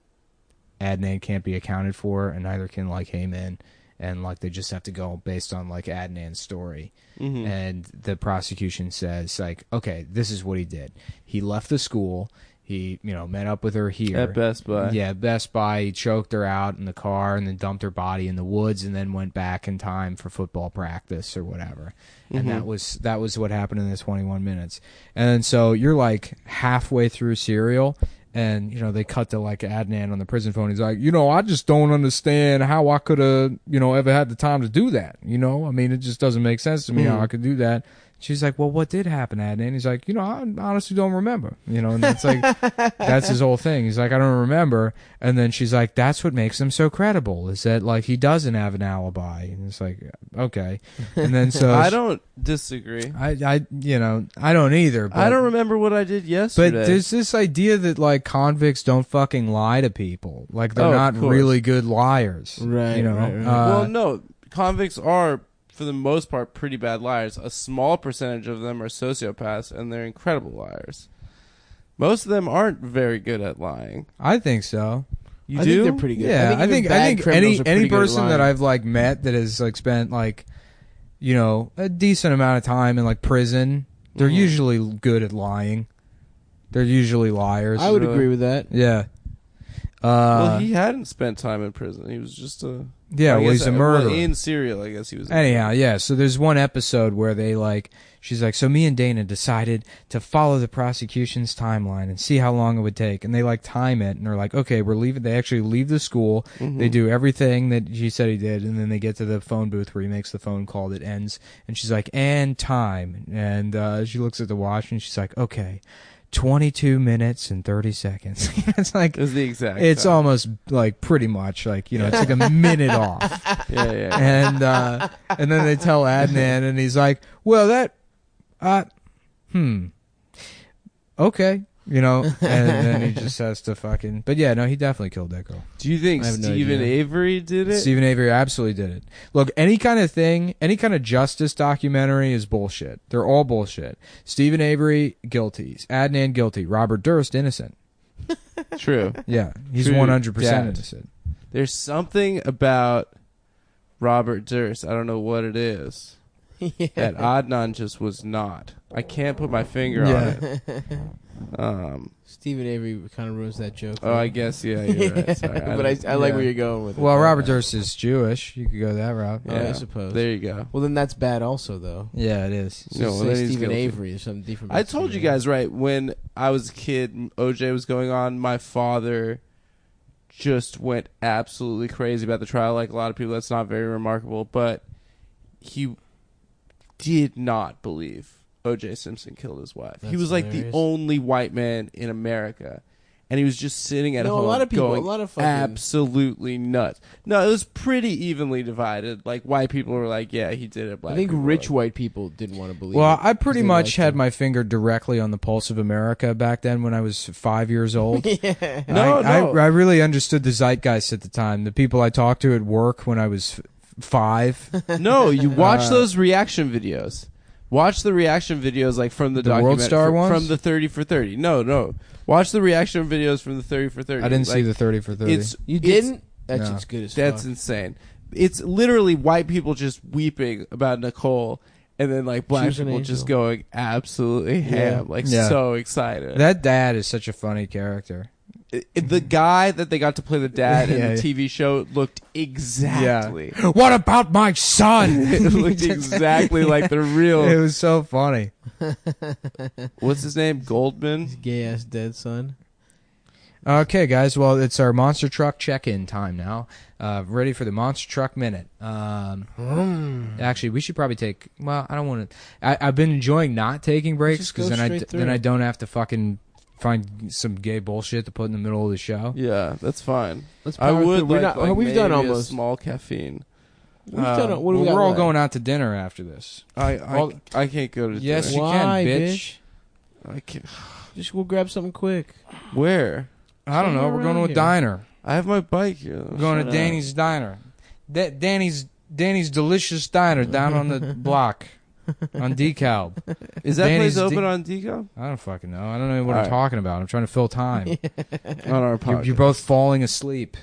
Adnan can't be accounted for, and neither can like Heyman, and like they just have to go based on like Adnan's story. Mhm. And the prosecution says like, okay, this is what he did. He left the school. He met up with her here At Best Buy. Yeah, Best Buy. He choked her out in the car and then dumped her body in the woods, and then went back in time for football practice or whatever. And Mhm. that was what happened in the 21 minutes. And then so you're like halfway through Serial, and they cut to like Adnan on the prison phone. He's like, I just don't understand how I could have ever had the time to do that. I mean, it just doesn't make sense to me how I could do that. She's like, well, what did happen, Adnan? He's like, I honestly don't remember. And it's like, that's his whole thing. He's like, I don't remember. And then she's like, that's what makes him so credible, is that like he doesn't have an alibi. And it's like, okay. And then so I don't disagree. I don't either. But, I don't remember what I did yesterday. But there's this idea that like convicts don't fucking lie to people. Like they're Oh, not of course. really good liars. Right, right, right. well, no, convicts are, for the most part, pretty bad liars. A small percentage of them are sociopaths, and they're incredible liars. Most of them aren't very good at lying. I think so. You I do? think they're pretty good. Yeah, I even think bad criminals are any pretty good at person that lying. I've like met that has like spent like a decent amount of time in like prison, they're Mhm. usually good at lying. They're usually liars. I would Really? agree with that. Yeah. Well, he hadn't spent time in prison. He was just a... Yeah, well, he's a murderer. Well, in Serial, I guess he was. Anyhow, yeah. So there's one episode where she's like, so me and Dana decided to follow the prosecution's timeline and see how long it would take. And they time it, and they're like, okay, we're leaving. They actually leave the school. Mm-hmm. They do everything that she said he did, and then they get to the phone booth where he makes the phone call that ends. And she's like, and time. And she looks at the watch, and she's like, okay, 22 minutes and 30 seconds. It's like, It's the exact. it's time. almost pretty much it's like a minute off. Yeah. And then they tell Adnan, and he's like, well, that, okay, and then he just has to fucking, but yeah, no, he definitely killed that girl. Do you think I have no Stephen idea. Avery did it? Stephen Avery absolutely did it. Look, any kind of justice documentary is bullshit. They're all bullshit. Stephen Avery, guilty. Adnan, guilty. Robert Durst, innocent. True. Yeah, he's True 100% dad. innocent. There's something about Robert Durst. I don't know what it is. That Adnan just was not. I can't put my finger on it. Stephen Avery kind of ruins that joke. Oh, I guess, yeah, you're right. Sorry, But I like where you're going with it. Well, Robert Durst is Jewish. You could go that route. Yeah, I suppose. There you go. Well, then that's bad also, though. Yeah, it is. No, well, Say then he's Stephen guilty. Avery or something different. I about told you Stephen guys, right, when I was a kid, OJ was going on, my father just went absolutely crazy about the trial. Like a lot of people, that's not very remarkable, but he did not believe O.J. Simpson killed his wife. He That's was like the hilarious. only white man in America. And he was just sitting at No, home a lot of people, going a lot of fucking. absolutely nuts. No, it was pretty evenly divided. Like, white people were like, yeah, he did it. Black I think people were rich like, white people didn't want to believe. Well, it, I pretty 'cause they much liked had him. my finger directly on the pulse of America back then when I was 5 years old. Yeah. No, I really understood the zeitgeist at the time. The people I talked to at work when I was 5. No, you watch those reaction videos. Watch the reaction videos like from the World Star ones? from the 30 for 30. No. Watch the reaction videos from the 30 for 30. I didn't Like, see the 30 for 30. You it's- didn't? That's No. just good as That's fuck. insane. It's literally white people just weeping about Nicole, and then like black was an people just angel. going absolutely ham, like Yeah. so excited. That dad is such a funny character. The guy that they got to play the dad in Yeah, the TV show looked exactly. What about my son? It looked exactly like the real. It was so funny. What's his name? Goldman. Gay ass dead son. Okay, guys. Well, it's our monster truck check-in time now. Ready for the monster truck minute. Actually, we should probably take. Well, I don't want to. I've been enjoying not taking breaks Just go because straight through. then I don't have to fucking find some gay bullshit to put in the middle of the show. Yeah, that's fine. Let's I power would through. We're like, not- like we've done maybe a almost. small caffeine. We've done. What do we Well, got we're all left? going out to dinner after this. I can't go to Yes, dinner. you Why, can, bitch. I can't. Just go grab something quick. Where? I don't know. Somewhere We're going to around a here. diner. I have my bike here. We're going to Danny's Diner. Danny's Delicious Diner down on the block on DeKalb. Is that Danny's place open on Deco? I don't fucking know. I don't know what All I'm right. talking about. I'm trying to fill time. On our podcast. You're both falling asleep.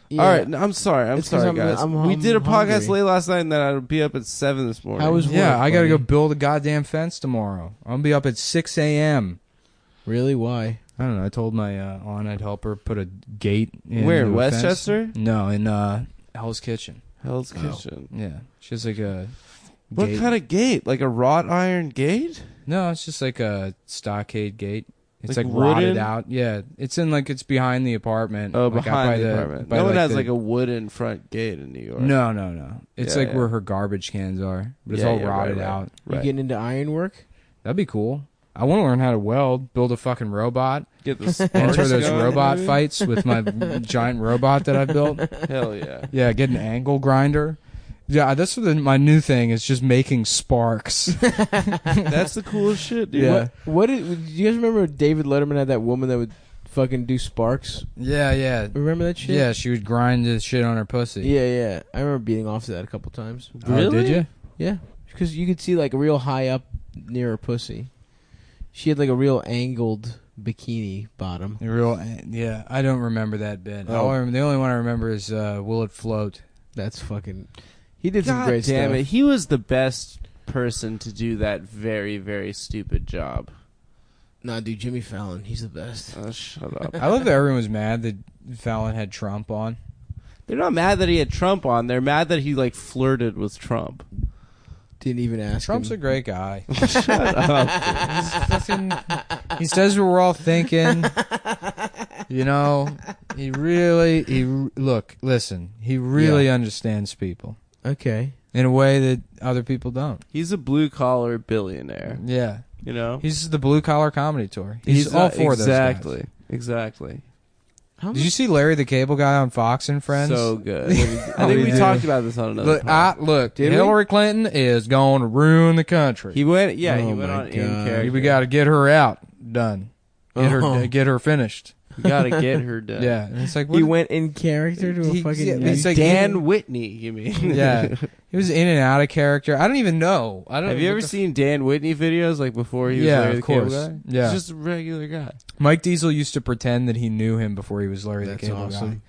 Yeah. All right, no, I'm sorry. I'm It's 'cause sorry, guys. I'm we did a podcast hungry. late last night, and then I'd be up at 7 this morning. How was Yeah, work, I got to go buddy? build a goddamn fence tomorrow. I'm going to be up at 6 a.m. Really? Why? I don't know. I told my aunt I'd help her put a gate in. Where, in the fence. Westchester? No, in Hell's Kitchen. Hell's Kitchen? Yeah. She has like a What gate. kind of gate? Like a wrought iron gate? No, it's just like a stockade gate. It's Like like, rotted wooden? out. Yeah, it's in like it's behind the apartment. Oh, like out behind by the apartment. by No one like has the- like a wooden front gate in New York. No. It's Yeah, like yeah. where her garbage cans are, but it's Yeah, all yeah, rotted right. out. You Right. getting into ironwork? That'd be cool. I want to learn how to weld, build a fucking robot, Get the enter sparks those going, robot maybe? fights with my giant robot that I built. Hell yeah. Yeah, get an angle grinder. Yeah, that's my new thing is just making sparks. That's the coolest shit, dude. Yeah. What did you guys remember? David Letterman had that woman that would fucking do sparks. Yeah. Remember that shit? Yeah, she would grind the shit on her pussy. Yeah. I remember beating off to that a couple times. Oh, did you? Yeah, because you could see like real high up near her pussy. She had like a real angled bikini bottom. Yeah, I don't remember that bit. Oh. The only one I remember is Will It Float? That's fucking. He did some God great damn stuff. it. He was the best person to do that very, very stupid job. Nah, dude, Jimmy Fallon, he's the best. Oh, shut up. I love that everyone was mad that Fallon had Trump on. They're not mad that he had Trump on. They're mad that he like flirted with Trump. Didn't even ask Trump's him. a great guy. Shut up. He says what we're all thinking. You know, he really understands people Okay. in a way that other people don't. He's a blue collar billionaire. Yeah. You know, He's the blue collar comedy tour. He's all for those guys. Exactly. How Did you see Larry the Cable Guy on Fox and Friends? So good. Oh, I think we yeah. talked about this on another. Look, Did we? Hillary Clinton is going to ruin the country. He went. Yeah, Oh he went my on in God. character. We got to get her out, done. Oh. Get her finished. We got to get her done. Yeah, and it's like He what- went in character to a He- fucking. yeah, he's like- Dan Whitney. You mean? Yeah, he was in and out of character. I don't even know. I don't. Have you what ever the- seen Dan Whitney videos like before he was Yeah, Larry of the Cable course. Guy? Yeah. He's just a regular guy. Mike Diesel used to pretend that he knew him before he was Larry That's the Cable awesome.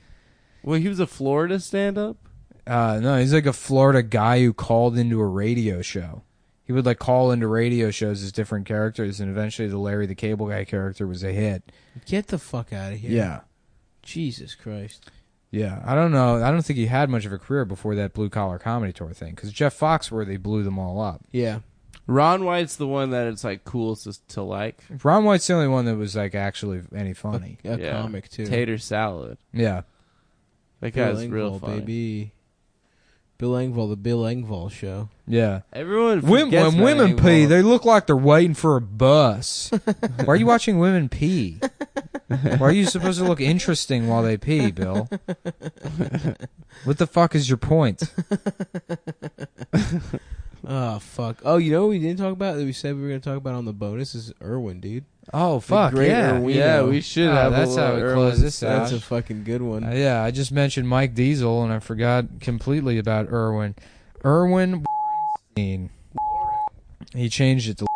Well, he was a Florida stand-up. Guy. No, he's like a Florida guy who called into a radio show. He would like call into radio shows as different characters, and eventually the Larry the Cable Guy character was a hit. Get the fuck out of here. Yeah. Jesus Christ. Yeah, I don't know. I don't think he had much of a career before that blue collar comedy tour thing. Because Jeff Foxworthy blew them all up. Yeah. Ron White's the one that it's like cool to like. Ron White's the only one that was like actually any funny. A Yeah. comic too. Tater salad. Yeah, That Bill guy's real Engvall, funny. baby. Bill Engvall, the Bill Engvall show. yeah. Everyone When forgets about women Engvall. pee, they look like they're waiting for a bus. Why are you watching women pee? Why are you supposed to look interesting while they pee, Bill? What the fuck is your point? Oh fuck. Oh, you know what we didn't talk about that we said we were going to talk about on the bonus is Irwin, dude. Oh fuck great yeah, Irwin. Yeah, we should Oh, have. that's a how little we close Irwin this stuff. That's a fucking good one. Yeah, I just mentioned Mike Diesel and I forgot completely about Irwin. Irwin, he changed it to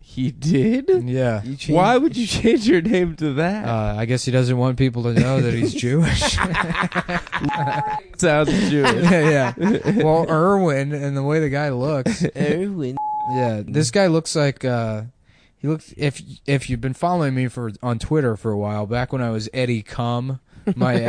He did. yeah. You changed- Why would you change your name to that? I guess he doesn't want people to know that he's Jewish. Sounds Jewish. yeah. Well, Irwin and the way the guy looks. Irwin? Yeah, this guy looks like he looks. If you've been following me on Twitter for a while, back when I was Eddie Cum, my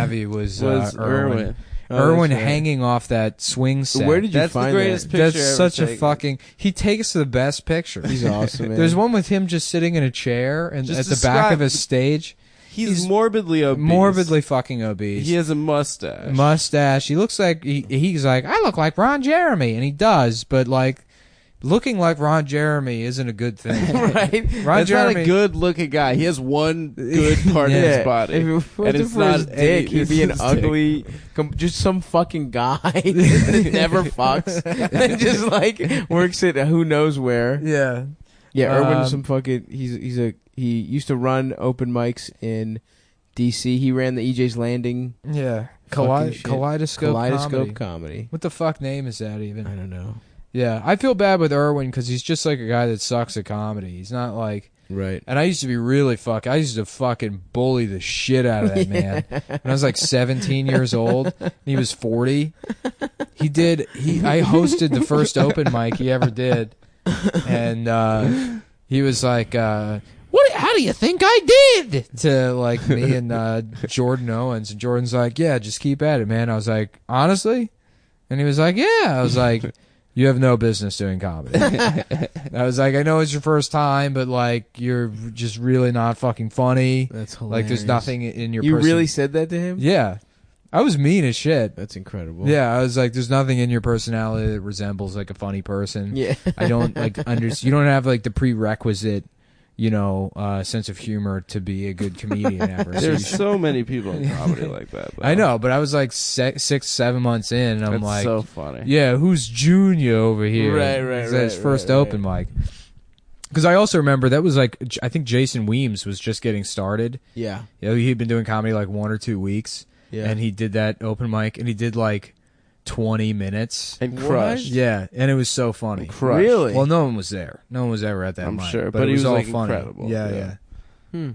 Avi was Irwin. Oh, Irwin that's right. hanging off that swing set. Where did you That's the find greatest that? picture That's ever such a taken. fucking. He takes the best pictures. He's awesome, man. There's one with him just sitting in a chair and Just at the back of describe- his stage. He's morbidly obese. Morbidly fucking obese. He has a mustache. Mustache. He looks like he's like, I look like Ron Jeremy, and he does, but like looking like Ron Jeremy isn't a good thing. right? Ron That's Jeremy, not a good-looking guy. He has one good part of his body. If it And wasn't it's for not his dick, he'd be an his dick. ugly, just some fucking guy that never fucks, and just like works at who knows where. Yeah. Yeah, Irwin's Um, some fucking. He used to run open mics in D.C. He ran the EJ's Landing Yeah. fucking shit. Kaleidoscope comedy. comedy. What the fuck name is that even? I don't know. Yeah, I feel bad with Irwin because he's just like a guy that sucks at comedy. He's not like, Right. and I used to be really I used to fucking bully the shit out of that man. When I was like 17 years old, and he was 40. I hosted the first open mic he ever did, and he was like, "What? How do you think I did?" To like me and Jordan Owens, and Jordan's like, "Yeah, just keep at it, man." I was like, "Honestly," and he was like, "Yeah." I was like, "You have no business doing comedy." I was like, "I know it's your first time, but like, you're just really not fucking funny. That's hilarious. Like, there's nothing in your." You really said that to him? Yeah, I was mean as shit. That's incredible. Yeah, I was like, "There's nothing in your personality that resembles like a funny person." Yeah. I don't like you don't have like the prerequisite, sense of humor to be a good comedian ever. So you There's should- so many people in comedy like that. Though. I know, but I was like 6-7 months in, and I'm That's like, so funny. yeah, who's Junior over here? Right, It's right, his right, first right, open mic. Because I also remember that was like, I think Jason Weems was just getting started. Yeah. He'd been doing comedy like 1 or 2 weeks, Yeah. and he did that open mic, and he did like 20 minutes. And What? crushed. Yeah, and it was so funny. Crushed. Really? Well, no one was there. No one was ever at that I'm mic, sure, but but it he was was, all like, funny. incredible. Yeah, Yeah. yeah. Hmm.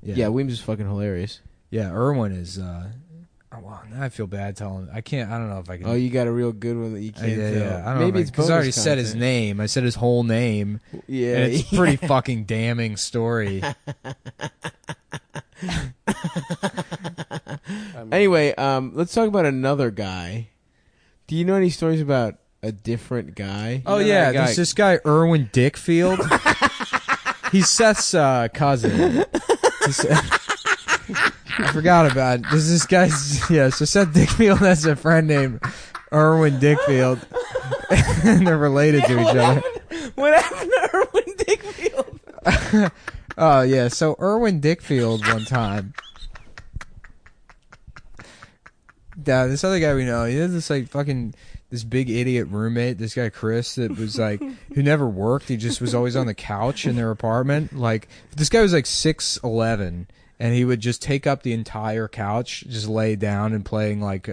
Yeah. Yeah, Weems is fucking hilarious. Yeah, Irwin is. Well, now I feel bad telling. I can't. I don't know if I can. Oh, you got a real good one that you can't yeah, tell. yeah. I don't Maybe know it's because I already bonus said his content. name. I said his whole name. Yeah. And it's a pretty fucking damning story. I Anyway, let's talk about another guy. Do you know any stories about a different guy? Oh You know yeah, that guy- there's this guy Erwin Dickfield. He's Seth's cousin. I forgot about it. There's this guy's so Seth Dickfield has a friend named Erwin Dickfield. And they're related to each other. What happened to Erwin Dickfield? Oh yeah, so Erwin Dickfield one time. Yeah, this other guy we know, he had this like fucking this big idiot roommate, this guy Chris, that was like who never worked. He just was always on the couch in their apartment. Like this guy was like 6'11", and he would just take up the entire couch, just lay down and playing like he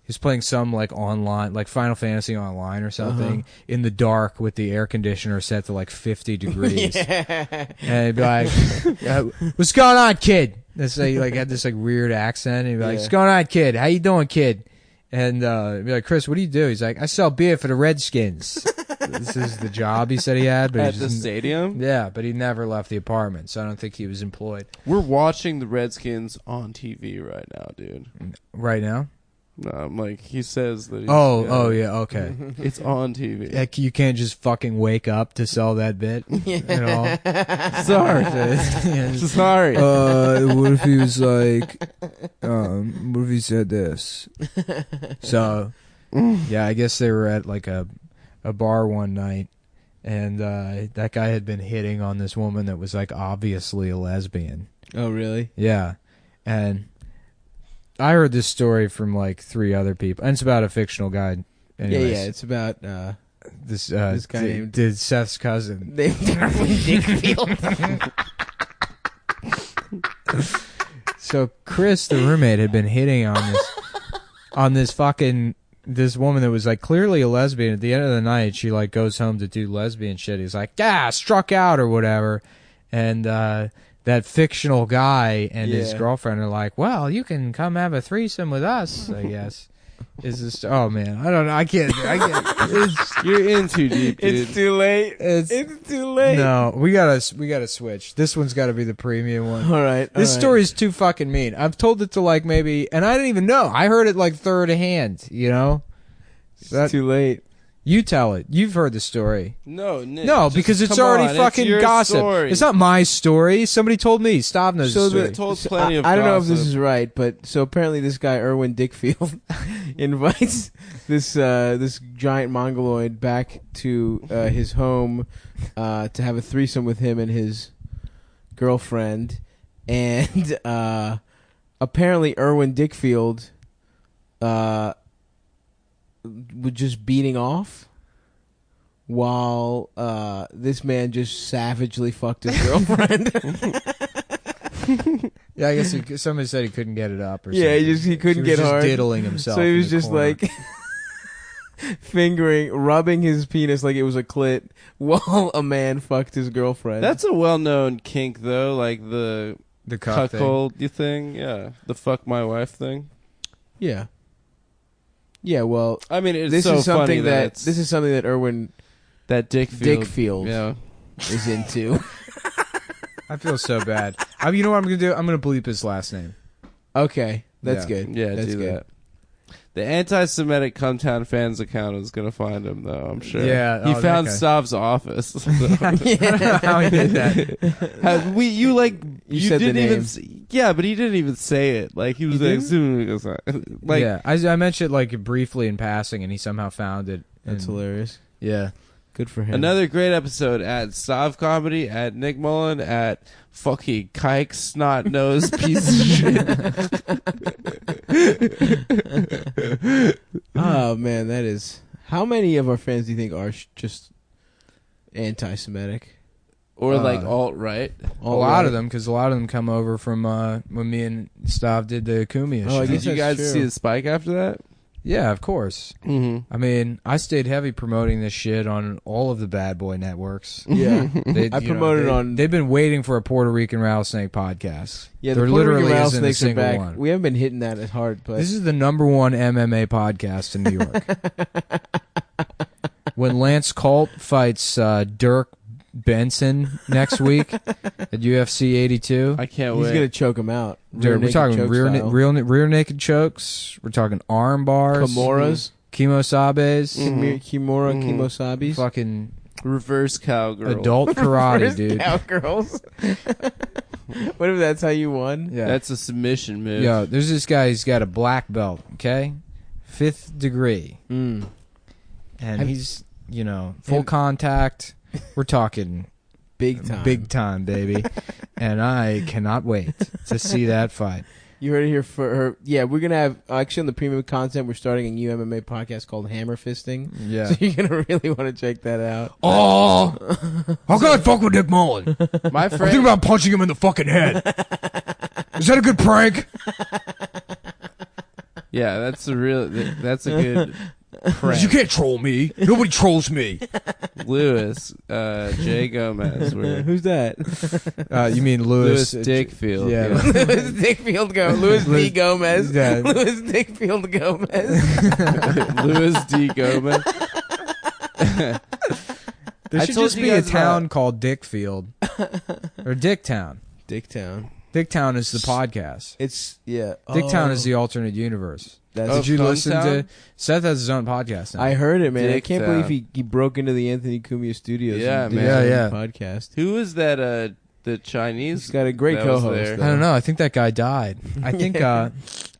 was playing some like online, like Final Fantasy Online or something in the dark with the air conditioner set to like 50 degrees. And he'd be like, "What's going on, kid?" And so he like had this like weird accent. And he'd be like, "What's going on, kid? How you doing, kid?" And he'd be like, "Chris, what do you do?" He's like, "I sell beer for the Redskins." This is the job he said he had, but At he the just, stadium? yeah, but he never left the apartment, so I don't think he was employed We're watching the Redskins on TV right now, dude. right now. No, I'm like, he says that he's... Oh, yeah, okay. It's on TV. Like, you can't just fucking wake up to sell that bit at all. Sorry. Sorry. What if he was like, what if he said this? So, yeah, I guess they were at like a bar one night, and that guy had been hitting on this woman that was like obviously a lesbian. Oh, really? Yeah, and I heard this story from like 3 other people, and it's about a fictional guy. Anyways, Yeah. It's about this guy named- did Seth's cousin. named Erwin Dickfield. So Chris, the roommate, had been hitting on this fucking this woman that was like clearly a lesbian. At the end of the night, she like goes home to do lesbian shit. He's like, struck out or whatever, and that fictional guy and his Yeah. girlfriend are like, "Well, you can come have a threesome with us, I guess." Is this? Oh man, I don't know. I can't. You're in too deep, dude. It's too late. It's too late. no. We gotta switch. This one's got to be the premium one. All right. This all right. story is too fucking mean. I've told it to like maybe, and I didn't even know. I heard it like third hand. You know. It's too late. You tell it. You've heard the story. No, Nick. No, just because it's come already on, fucking it's your gossip. Story. It's not my story. Somebody told me. Stav knows So the story. It told plenty of I don't know if this gossip. is right, but so apparently this guy Erwin Dickfield invites this giant mongoloid back to his home to have a threesome with him and his girlfriend, and apparently Erwin Dickfield was just beating off while this man just savagely fucked his girlfriend. Yeah, I guess somebody said he couldn't get it up. Or Yeah, something. he couldn't was get just hard. diddling himself. So he in was the just corner. like fingering, rubbing his penis like it was a clit while a man fucked his girlfriend. That's a well-known kink, though, like the the cuck thing. cuckold thing. Yeah, the fuck my wife thing. yeah. Yeah, well, I mean, it's this so is funny something that it's- this is something that Erwin that Dickfield. Dickfield Yeah. is into. I feel so bad. You know what I'm gonna do? I'm gonna bleep his last name. Okay, that's Yeah. good. Yeah, that's do good. that. The anti-Semitic Cumtown fans account is gonna find him, though. I'm sure. Yeah, he oh, that found guy. Stav's office. I don't know how he did that. You said the didn't even. name. Yeah, but he didn't even say it. Like he was He like, Yeah, I mentioned like briefly in passing, and he somehow found it. That's and- hilarious. Yeah. Good for him. Another great episode at Stav Comedy, at Nick Mullen, at fucking Kike Snot Nose piece of shit. Oh man, that is. How many of our fans do you think are just anti-Semitic? Or like Uh, alt right. A lot of them, because a lot of them come over from when me and Stav did the Kumia Oh, I show. guess Did you that's guys true. see the spike after that? Yeah, of course. Mm-hmm. I mean, I stayed heavy promoting this shit on all of the bad boy networks. Yeah, They, I promoted on. They've been waiting for a Puerto Rican rattlesnake podcast. Yeah, there the Puerto literally Rican isn't a rattlesnakes are single back. one. We haven't been hitting that as hard, but This is the #1 MMA podcast in New York. When Lance Colt fights Dirk Benson next week at UFC 82. I can't He's wait. gonna choke him out. Dude, we're talking style. rear naked chokes. We're talking arm bars, Kimuras, kimosabes, Kimura, Kimosabis. fucking Reverse cowgirl. adult karate, Reverse dude. Cowgirls. What if that's how you won? Yeah. That's a submission move. Yo, there's this guy. He's got a black belt. Okay, 5th degree, Mm. and Have- he's full contact. We're talking Big time. baby. And I cannot wait to see that fight. You heard it here for her. Yeah, we're gonna have actually on the premium content. We're starting a new MMA podcast called Hammer Fisting. Yeah. So you're gonna really want to check that out. Oh, how can I fuck with Nick Mullen? My I'm thinking friend. about punching him in the fucking head. Is that a good prank? Yeah, that's a real. That's a good. Prank. You can't troll me. Nobody trolls me. Lewis, Jay Gomez. Who's that? You mean Lewis Lewis? Dickfield. Yeah. Louis Dickfield Louis D. Gomez. Yeah. Louis Dickfield Gomez. Louis D. Gomez. There I should told just you be a guys town about- called Dickfield. Or Dicktown. Dicktown. Dicktown is the podcast. It's Dicktown is the alternate universe. That's Oh, Did you listen to... Funtown? Seth has his own podcast now. I heard it, man. I Dicktown. can't believe he broke into the Anthony Cumia studios. Yeah, and did man. his own Yeah. podcast. Who was that? The Chinese. He's got a great that was co-host, there? though. I don't know. I think that guy died. I think I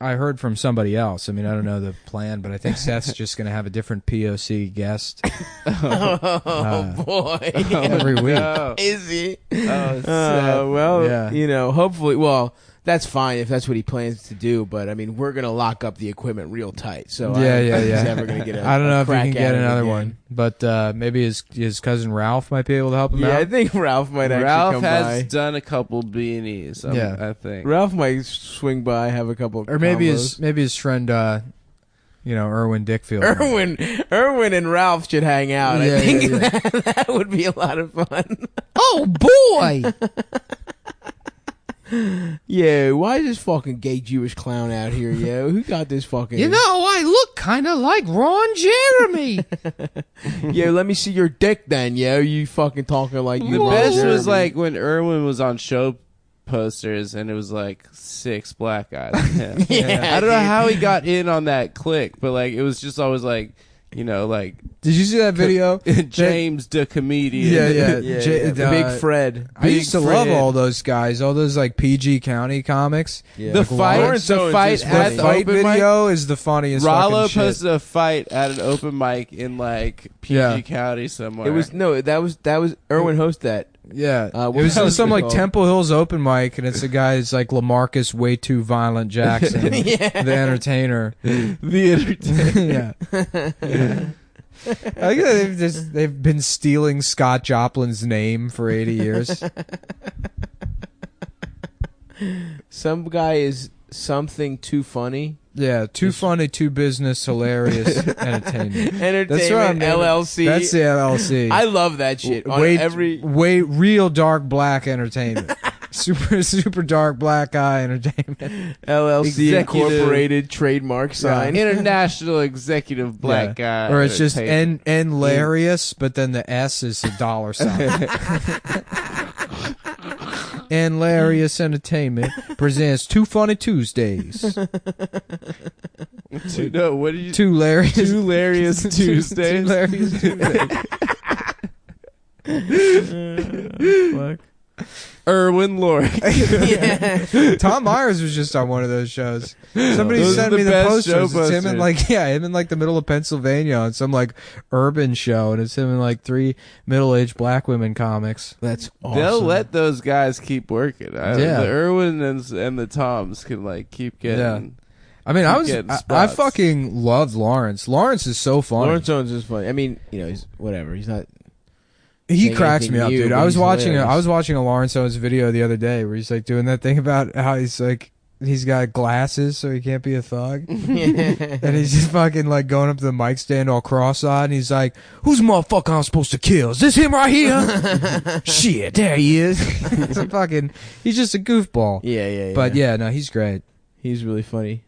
heard from somebody else. I mean, I don't know the plan, but I think Seth's just going to have a different POC guest Boy. every week. No. Is he? Oh, Seth. Well, Yeah. hopefully, that's fine if that's what he plans to do, but I mean, we're going to lock up the equipment real tight. So I don't think he's ever going to get I don't know if he crack can at get it another again. one, but maybe his cousin Ralph might be able to help him Yeah, I out. think Ralph might actually Ralph come has by. done a couple beanies. Yeah. I think. Ralph might swing by, have a couple of Or maybe combos. his friend, Erwin Dickfield. Erwin and Ralph should hang out. Yeah, I think yeah, that would be a lot of fun. Oh boy! Yeah, why is this fucking gay Jewish clown out here, yo? Who got this fucking... I look kind of like Ron Jeremy. Yo, let me see your dick then, yo. You fucking talking like you The Ron best Jeremy. was like when Irwin was on show posters and it was like 6 black guys. Yeah, I don't know dude. how he got in on that click, but like it was just always like, like Did you see that video? James the comedian. Yeah, yeah. Yeah, the Big Fred. I used to Big love Fred. all those guys, all those like PG County comics. Yeah. The Like fight, Lawrence the Owens fight is at funny. the Fight open mic. video is the funniest. Rollo fucking shit. posted a fight at an open mic in like PG Yeah. County somewhere. It was that was Erwin host that. Yeah, What it was was some it like called? Temple Hills open mic, and it's a guy who's like Lamarcus Way Too Violent Jackson, Yeah. the entertainer. the entertainer. Yeah. I think they've been stealing Scott Joplin's name for 80 years. Some guy is something too funny. Yeah, too funny, too business, hilarious entertainment. Entertainment That's what I'm LLC. That's the LLC. I love that shit. On way, every way real dark black entertainment. super dark black guy entertainment. LLC Executive- incorporated trademark sign. International executive black guy. Or it's just entertainment. N hilarious, but then the S is a dollar sign. And Hilarious Entertainment presents Two Funny Tuesdays. No, what did you? Two hilarious, Two hilarious Tuesdays. Two hilarious Tuesdays. Fuck. Irwin Lorick. Tom Myers was just on one of those shows. Somebody Those sent are me the the best show posters. It's him in posters. him in like the middle of Pennsylvania on some like urban show, and it's him in like 3 middle-aged black women comics. That's awesome. They'll let those guys keep working. Yeah. The Irwin and the Toms can like keep getting. Yeah. I mean, Keep getting I spots. fucking loved Lawrence. Lawrence is so funny. Lawrence Owens is funny. I mean, he's whatever. He's not. He saying cracks me anything up, new, dude. but I was he's watching hilarious. a Lawrence Owens video the other day where he's like doing that thing about how he's like he's got glasses so he can't be a thug. And he's just fucking like going up to the mic stand all cross-eyed, and he's like, "Who's the motherfucker I'm supposed to kill? Is this him right here?" Shit, there he is. He's just a goofball. Yeah. But yeah, no, he's great. he's really funny.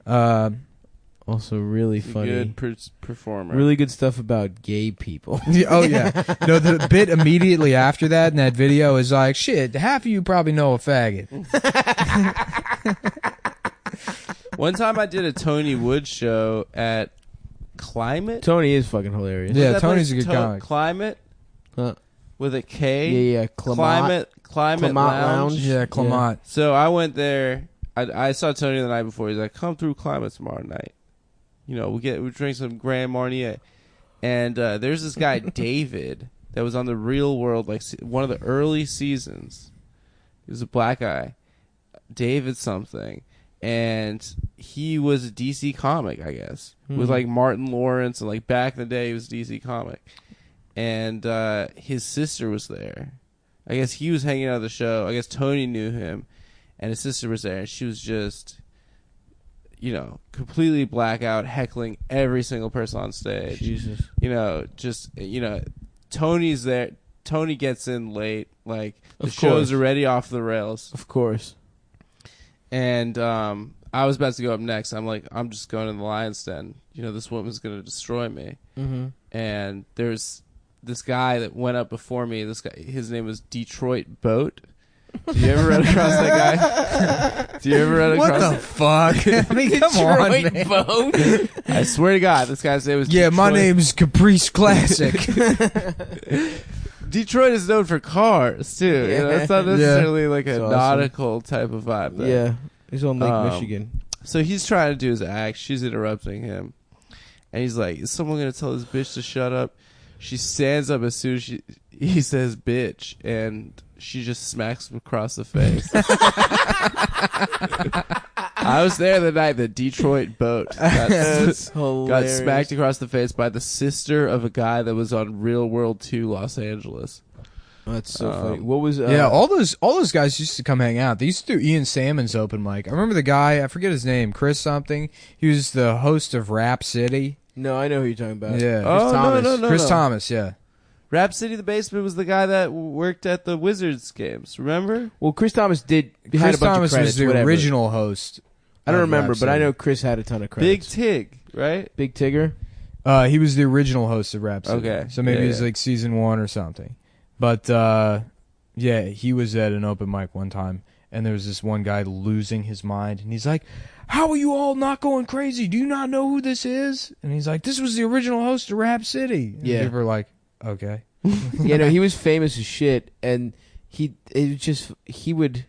Also, really He's a funny. good performer. Really good stuff about gay people. Oh yeah, no. The bit immediately after that in that video is like, shit. Half of you probably know a faggot. One time I did a Tony Wood show at Climate. Tony is fucking hilarious. Yeah, What's that Tony's place? a good comic. Climate Huh. with a K. Yeah. Climate Clement Lounge. Lounge. Yeah, Clement. So I went there. I saw Tony the night before. He's like, "Come through Climate tomorrow night. You know, we drink some Grand Marnier." And there's this guy David that was on the Real World, like one of the early seasons. He was a black guy, David something, and he was a DC comic, I guess, with like Martin Lawrence, and like back in the day, he was a DC comic, and his sister was there. I guess he was hanging out at the show. I guess Tony knew him, and his sister was there, and she was just, you know, completely blackout, heckling every single person on stage. Jesus. You know, just, you know, Tony's there. Tony gets in late. Like, the Of show's course. already off the rails. Of course. And I was about to go up next. I'm like, I'm just going to the Lion's Den. You know, this woman's going to destroy me. Mm-hmm. And there's this guy that went up before me. This guy, his name was Detroit Boat. Do you ever run across that guy? Do you ever run across What the fuck? I mean, come on, man. Boat. I swear to God, this guy's name was Yeah, my Detroit. name's Caprice Classic. Detroit is known for cars, too. You know, it's not Yeah. necessarily like a That's awesome. nautical type of vibe. There. Yeah. He's on Lake Um, Michigan. So he's trying to do his act. She's interrupting him. And he's like, is someone going to tell this bitch to shut up? She stands up as soon as he says bitch. And she just smacks him across the face. I was there the night the Detroit Boat That's got hilarious. smacked across the face by the sister of a guy that was on Real World 2 Los Angeles. That's so funny. What was... Yeah, all those guys used to come hang out. They used to do Ian Salmon's open mic. I remember the guy, I forget his name, Chris something. He was the host of Rap City. No, I know who you're talking about. Yeah. Chris Oh, Thomas. no. Chris Thomas, yeah. Rap City the Basement was the guy that worked at the Wizards games. Remember? Well, Chris Thomas had Chris a bunch Thomas of credits, was the whatever. original host. I don't of remember, Rap but I City. know Chris had a ton of Big credits. Tig, right? Big Tigger? He was the original host of Rap City. Okay. So maybe Yeah, it was yeah. like season 1 or something. But, yeah, he was at an open mic one time, and there was this one guy losing his mind, and he's like, how are you all not going crazy? Do you not know who this is? And he's like, this was the original host of Rap City. And Yeah. people were like, okay. Yeah, no, he was famous as shit, and he would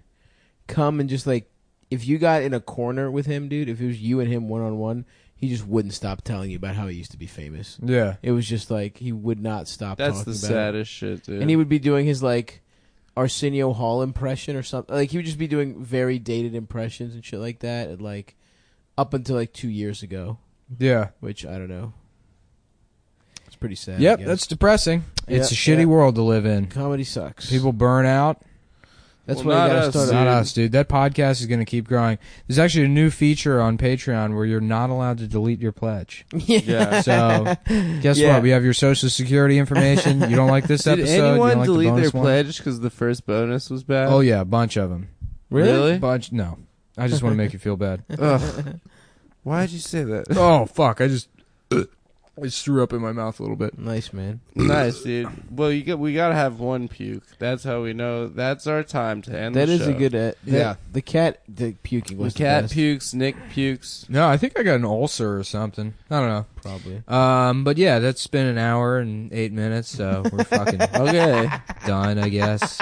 come and just like, if you got in a corner with him, dude, if it was you and him one-on-one, he just wouldn't stop telling you about how he used to be famous. Yeah. It was just like, he would not stop That's talking the about it. saddest shit, dude. And he would be doing his like Arsenio Hall impression or something. Like he would just be doing very dated impressions and shit like that. And like up until like 2 years ago, Yeah. which I don't know. It's pretty sad. I Yep, guess. that's depressing. It's a Yeah, shitty yeah. world to live in. Comedy sucks. People burn out. That's Well, why you not gotta us, start. dude. Not us, dude. That podcast is going to keep growing. There's actually a new feature on Patreon where you're not allowed to delete your pledge. Yeah. So, guess Yeah. what? We have your social security information. You don't like this Did episode? You anyone don't like the delete their bonus one? pledge because the first bonus was bad? Oh yeah, a bunch of them. Really? Bunch. No, I just want to make you feel bad. Ugh. Why'd you say that? Oh fuck! I just threw up in my mouth a little bit. Nice, man. Nice, dude. Well, we gotta have one puke. That's how we know. That's our time to end That the is show. a good. Yeah. The cat, the puking The was cat the best. pukes. Nick pukes. No, I think I got an ulcer or something. I don't know. Probably. But yeah, that's been an hour and 8 minutes, so we're fucking Okay. done, I guess.